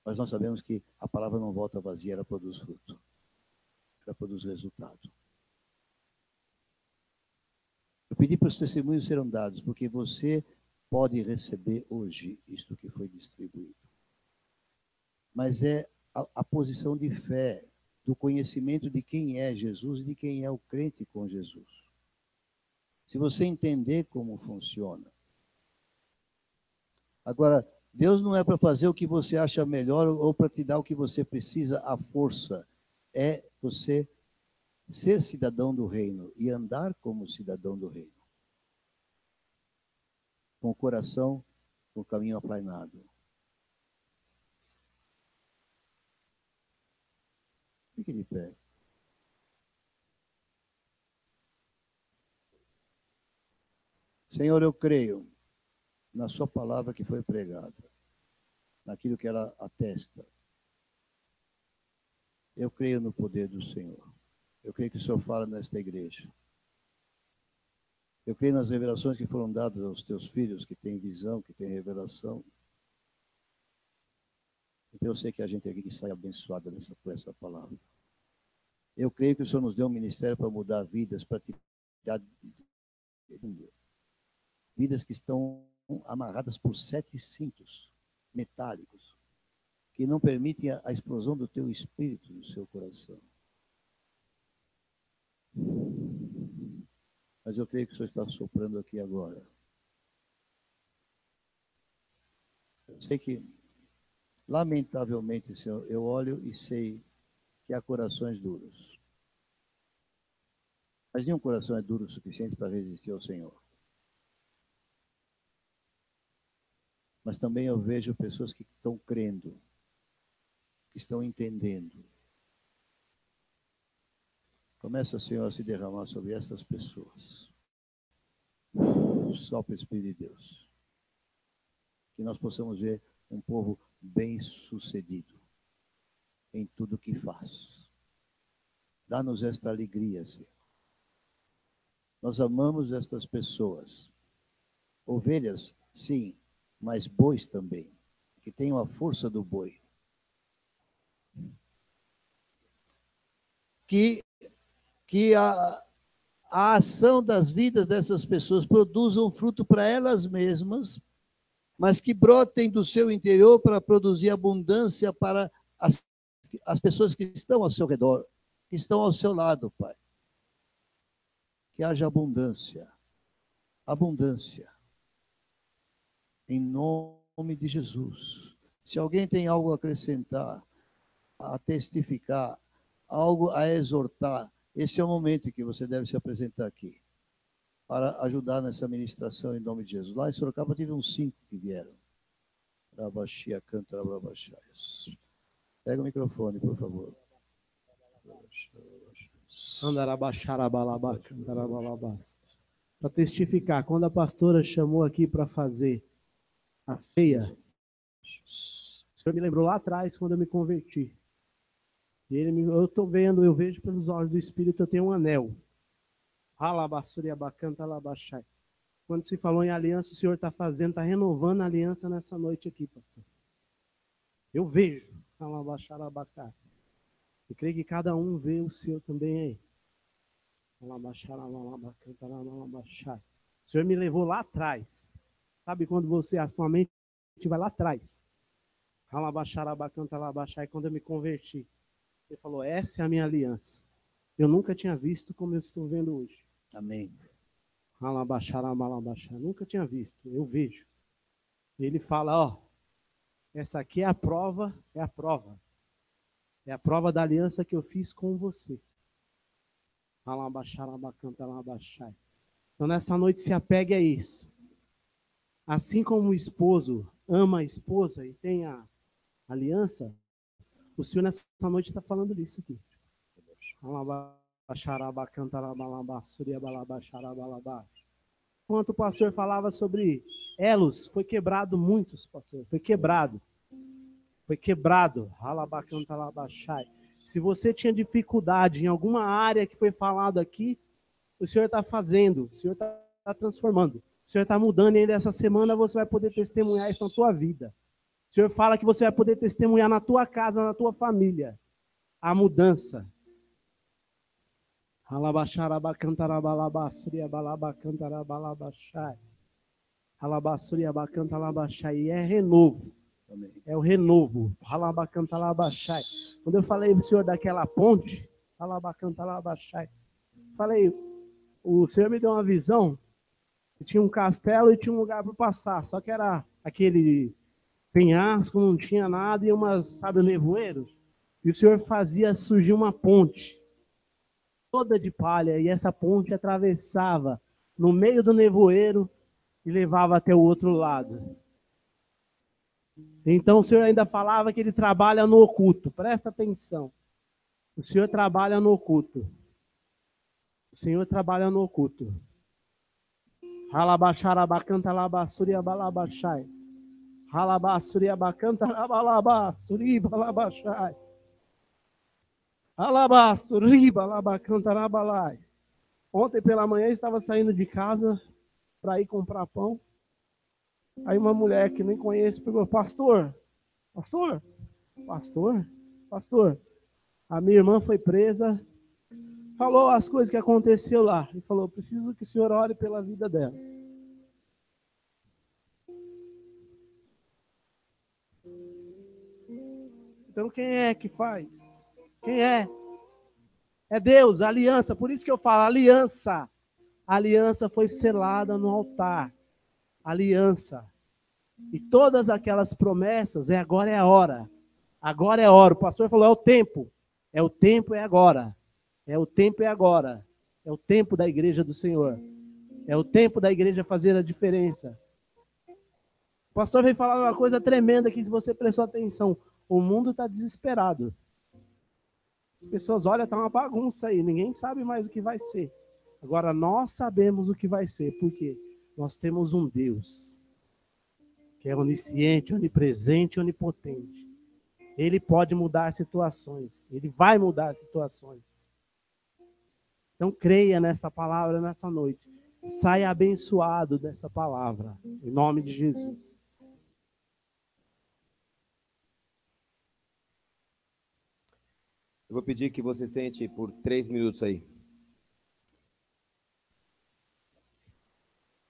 Mas nós sabemos que a palavra não volta vazia, ela produz fruto. Ela produz resultado. pedi para os testemunhos serem dados, porque você pode receber hoje isto que foi distribuído. Mas é a posição de fé, do conhecimento de quem é Jesus e de quem é o crente com Jesus. Se você entender como funciona. Agora, Deus não é para fazer o que você acha melhor ou para te dar o que você precisa à força. É você ser cidadão do reino e andar como cidadão do reino. Com o coração, com o caminho aplainado. Fique de pé. Senhor, eu creio na sua palavra que foi pregada, naquilo que ela atesta. Eu creio no poder do Senhor. Eu creio que o Senhor fala nesta igreja. Eu creio nas revelações que foram dadas aos teus filhos, que têm visão, que têm revelação. Então eu sei que a gente aqui sai abençoada por essa palavra. Eu creio que o Senhor nos deu um ministério para mudar vidas, para tirar vidas que estão amarradas por 7 cintos metálicos, que não permitem a explosão do teu espírito no seu coração. Mas eu creio que o Senhor está soprando aqui agora. Eu sei que, lamentavelmente, Senhor, eu olho e sei que há corações duros. Mas nenhum coração é duro o suficiente para resistir ao Senhor. Mas também eu vejo pessoas que estão crendo, que estão entendendo. Começa, Senhor, a se derramar sobre estas pessoas. Sopra o Espírito de Deus. Que nós possamos ver um povo bem-sucedido em tudo que faz. Dá-nos esta alegria, Senhor. Nós amamos estas pessoas. Ovelhas, sim, mas bois também, que tenham a força do boi. Que a ação das vidas dessas pessoas produza um fruto para elas mesmas, mas que brotem do seu interior para produzir abundância para as pessoas que estão ao seu redor, que estão ao seu lado, Pai. Que haja abundância. Abundância. Em nome de Jesus. Se alguém tem algo a acrescentar, a testificar, algo a exortar, esse é o momento que você deve se apresentar aqui, para ajudar nessa ministração em nome de Jesus. Lá em Sorocaba tive uns 5 que vieram. Rabaxia, canta, rabaxia. Pega o microfone, por favor. Para testificar, quando a pastora chamou aqui para fazer a ceia, o Senhor me lembrou lá atrás, quando eu me converti. E eu estou vendo, eu vejo pelos olhos do Espírito, eu tenho um anel. Quando se falou em aliança, o Senhor está fazendo, está renovando a aliança nessa noite aqui, pastor. Eu vejo. E creio que cada um vê o seu também aí. O Senhor me levou lá atrás. Sabe quando a sua mente vai lá atrás? E quando eu me converti, Ele falou, essa é a minha aliança. Eu nunca tinha visto como eu estou vendo hoje. Amém. Nunca tinha visto, eu vejo. Ele fala, ó, essa aqui é a prova, é a prova. É a prova da aliança que eu fiz com você. Então nessa noite se apegue a isso. Assim como o esposo ama a esposa e tem a aliança, o Senhor nessa noite está falando disso aqui. Enquanto o pastor falava sobre elos, foi quebrado muitos, pastor. Foi quebrado. Foi quebrado. Se você tinha dificuldade em alguma área que foi falado aqui, o Senhor está fazendo, o Senhor está transformando, o Senhor está mudando, e ainda essa semana você vai poder testemunhar isso na tua vida. O Senhor fala que você vai poder testemunhar na tua casa, na tua família, a mudança. E é renovo. Amém. É o renovo. Quando eu falei para o senhor daquela ponte, falei, o senhor me deu uma visão, que tinha um castelo e tinha um lugar para passar, só que era aquele penhasco, não tinha nada, e umas, sabe, nevoeiros. E o senhor fazia surgir uma ponte, toda de palha, e essa ponte atravessava no meio do nevoeiro e levava até o outro lado. Então o senhor ainda falava que ele trabalha no oculto. Presta atenção. O senhor trabalha no oculto. O senhor trabalha no oculto. Ralabaxarabacanta labassuri balabachai. Ralabassuri abacanta labalabasuri balabachai. Alabassuri balabacanta labalais. Ontem pela manhã eu estava saindo de casa para ir comprar pão. Aí uma mulher que nem conheço pegou, pastor, a minha irmã foi presa, falou as coisas que aconteceu lá, e falou, preciso que o senhor ore pela vida dela. Então quem é que faz? Quem é? É Deus, a aliança, por isso que eu falo, aliança. A aliança foi selada no altar. Aliança. E todas aquelas promessas, agora é a hora. Agora é a hora. O pastor falou, é o tempo. É o tempo, é agora. É o tempo, é agora. É o tempo da igreja do Senhor. É o tempo da igreja fazer a diferença. O pastor veio falar uma coisa tremenda aqui, se você prestou atenção. O mundo está desesperado. As pessoas olham, está uma bagunça aí. Ninguém sabe mais o que vai ser. Agora, nós sabemos o que vai ser. Por quê? Nós temos um Deus que é onisciente, onipresente, onipotente. Ele pode mudar situações. Ele vai mudar situações. Então, creia nessa palavra nessa noite. Saia abençoado dessa palavra. Em nome de Jesus. Eu vou pedir que você sente por 3 minutos aí.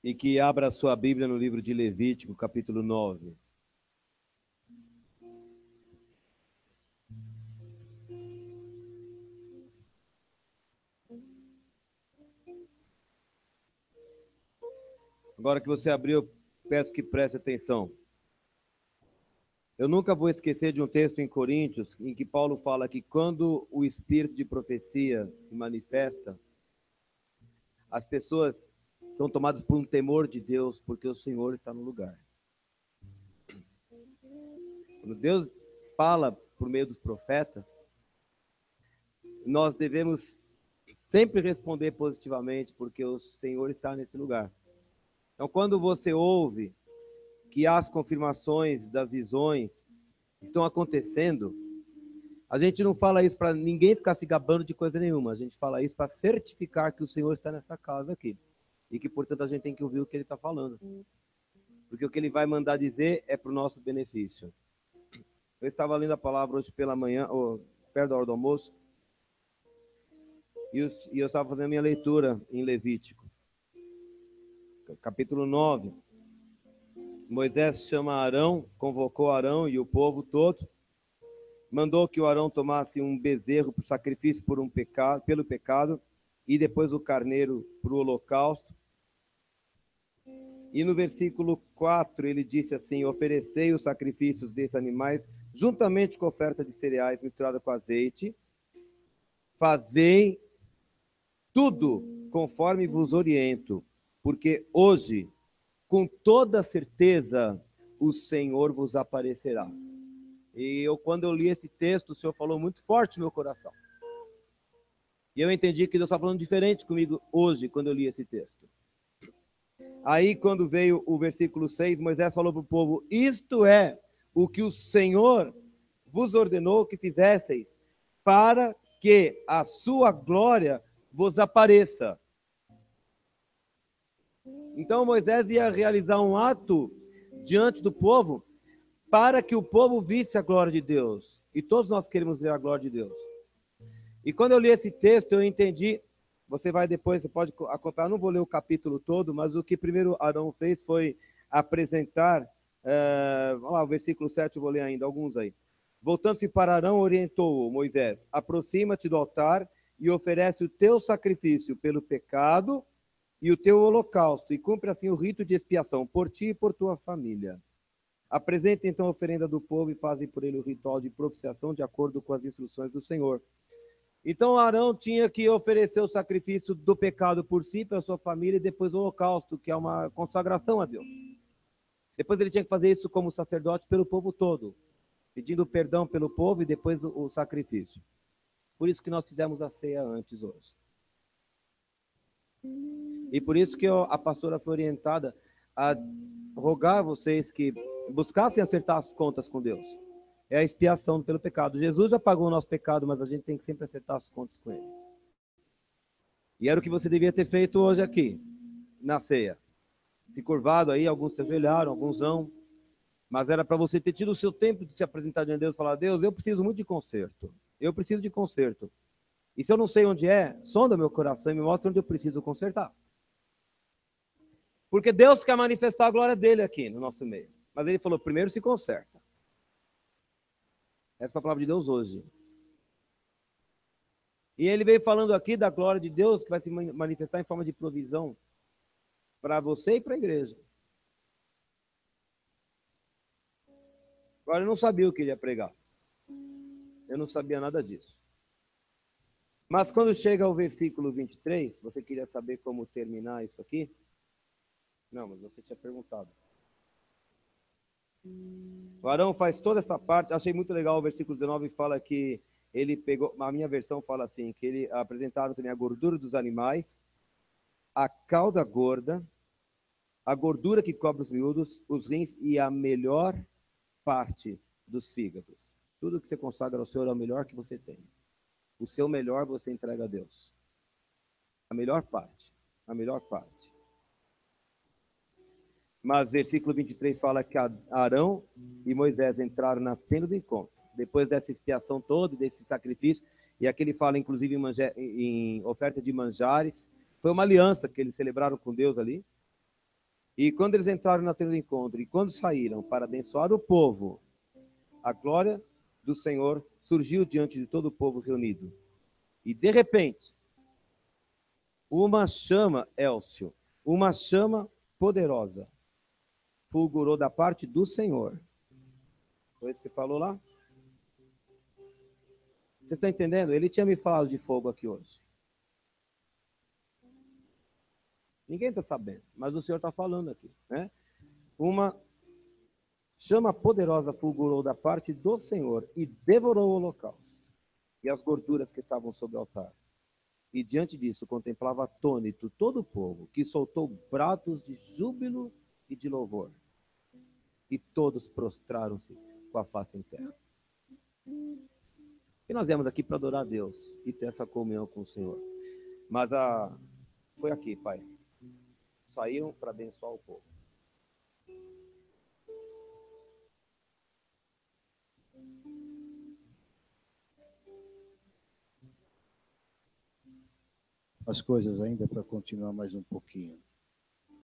E que abra a sua Bíblia no livro de Levítico, capítulo 9. Agora que você abriu, eu peço que preste atenção. Eu nunca vou esquecer de um texto em Coríntios, em que Paulo fala que quando o espírito de profecia se manifesta, as pessoas são tomadas por um temor de Deus, porque o Senhor está no lugar. Quando Deus fala por meio dos profetas, nós devemos sempre responder positivamente, porque o Senhor está nesse lugar. Então, quando você ouve que as confirmações das visões estão acontecendo, a gente não fala isso para ninguém ficar se gabando de coisa nenhuma, a gente fala isso para certificar que o Senhor está nessa casa aqui. E que, portanto, a gente tem que ouvir o que ele está falando. Porque o que ele vai mandar dizer é para o nosso benefício. Eu estava lendo a palavra hoje pela manhã, perto da hora do almoço, e eu estava fazendo a minha leitura em Levítico. Capítulo 9. Moisés chama Arão, convocou Arão e o povo todo, mandou que o Arão tomasse um bezerro para o sacrifício pelo pecado, e depois o carneiro para o holocausto. E no versículo 4 ele disse assim: oferecei os sacrifícios desses animais, juntamente com a oferta de cereais misturada com azeite, fazei tudo conforme vos oriento, porque hoje, com toda certeza, o Senhor vos aparecerá. E quando eu li esse texto, o Senhor falou muito forte no meu coração. E eu entendi que Deus está falando diferente comigo hoje, quando eu li esse texto. Aí, quando veio o versículo 6, Moisés falou para o povo: isto é o que o Senhor vos ordenou que fizesseis, para que a sua glória vos apareça. Então, Moisés ia realizar um ato diante do povo, para que o povo visse a glória de Deus. E todos nós queremos ver a glória de Deus. E quando eu li esse texto, eu entendi você vai depois, você pode acompanhar, eu não vou ler o capítulo todo, mas o que primeiro Arão fez foi apresentar, vamos lá, o versículo 7 eu vou ler ainda, alguns aí. Voltando-se para Arão, orientou Moisés, aproxima-te do altar e oferece o teu sacrifício pelo pecado e o teu holocausto, e cumpre assim o rito de expiação por ti e por tua família. Apresenta então a oferenda do povo e fazem por ele o ritual de propiciação de acordo com as instruções do Senhor. Então Arão tinha que oferecer o sacrifício do pecado por si, pela sua família, e depois o holocausto, que é uma consagração a Deus. Depois ele tinha que fazer isso como sacerdote pelo povo todo, pedindo perdão pelo povo e depois o sacrifício. Por isso que nós fizemos a ceia antes hoje. E por isso que a pastora foi orientada a rogar a vocês que buscassem acertar as contas com Deus. É a expiação pelo pecado. Jesus já pagou o nosso pecado, mas a gente tem que sempre acertar as contas com Ele. E era o que você devia ter feito hoje aqui, na ceia. Se curvado aí, alguns se ajoelharam, alguns não. Mas era para você ter tido o seu tempo de se apresentar diante de Deus e falar: Deus, eu preciso muito de conserto. Eu preciso de conserto. E se eu não sei onde é, sonda meu coração e me mostra onde eu preciso consertar. Porque Deus quer manifestar a glória dele aqui no nosso meio. Mas ele falou: primeiro se conserta. Essa é a palavra de Deus hoje. E ele veio falando aqui da glória de Deus que vai se manifestar em forma de provisão para você e para a igreja. Agora, eu não sabia o que ele ia pregar. Eu não sabia nada disso. Mas quando chega ao versículo 23, você queria saber como terminar isso aqui? Não, mas você tinha perguntado. O Arão faz toda essa parte. Achei muito legal o versículo 19, fala que ele pegou, a minha versão fala assim, que ele apresentaram também a gordura dos animais, a cauda gorda, a gordura que cobre os miúdos, os rins e a melhor parte dos fígados. Tudo que você consagra ao Senhor é o melhor que você tem. O seu melhor você entrega a Deus. A melhor parte. A melhor parte. Mas versículo 23 fala que Arão e Moisés entraram na tenda do encontro. Depois dessa expiação toda, desse sacrifício, e aqui ele fala inclusive em oferta de manjares. Foi uma aliança que eles celebraram com Deus ali. E quando eles entraram na tenda do encontro, e quando saíram para abençoar o povo, a glória do Senhor surgiu diante de todo o povo reunido. E de repente, uma chama, Élcio, uma chama poderosa, fulgurou da parte do Senhor. Foi isso que falou lá? Vocês estão entendendo? Ele tinha me falado de fogo aqui hoje. Ninguém está sabendo, mas o Senhor está falando aqui, né? Uma chama poderosa fulgurou da parte do Senhor e devorou o holocausto e as gorduras que estavam sobre o altar. E diante disso contemplava atônito todo o povo, que soltou brados de júbilo e de louvor. E todos prostraram-se com a face em terra. E nós viemos aqui para adorar a Deus e ter essa comunhão com o Senhor. Mas foi aqui, Pai. Saíram para abençoar o povo. As coisas ainda para continuar mais um pouquinho.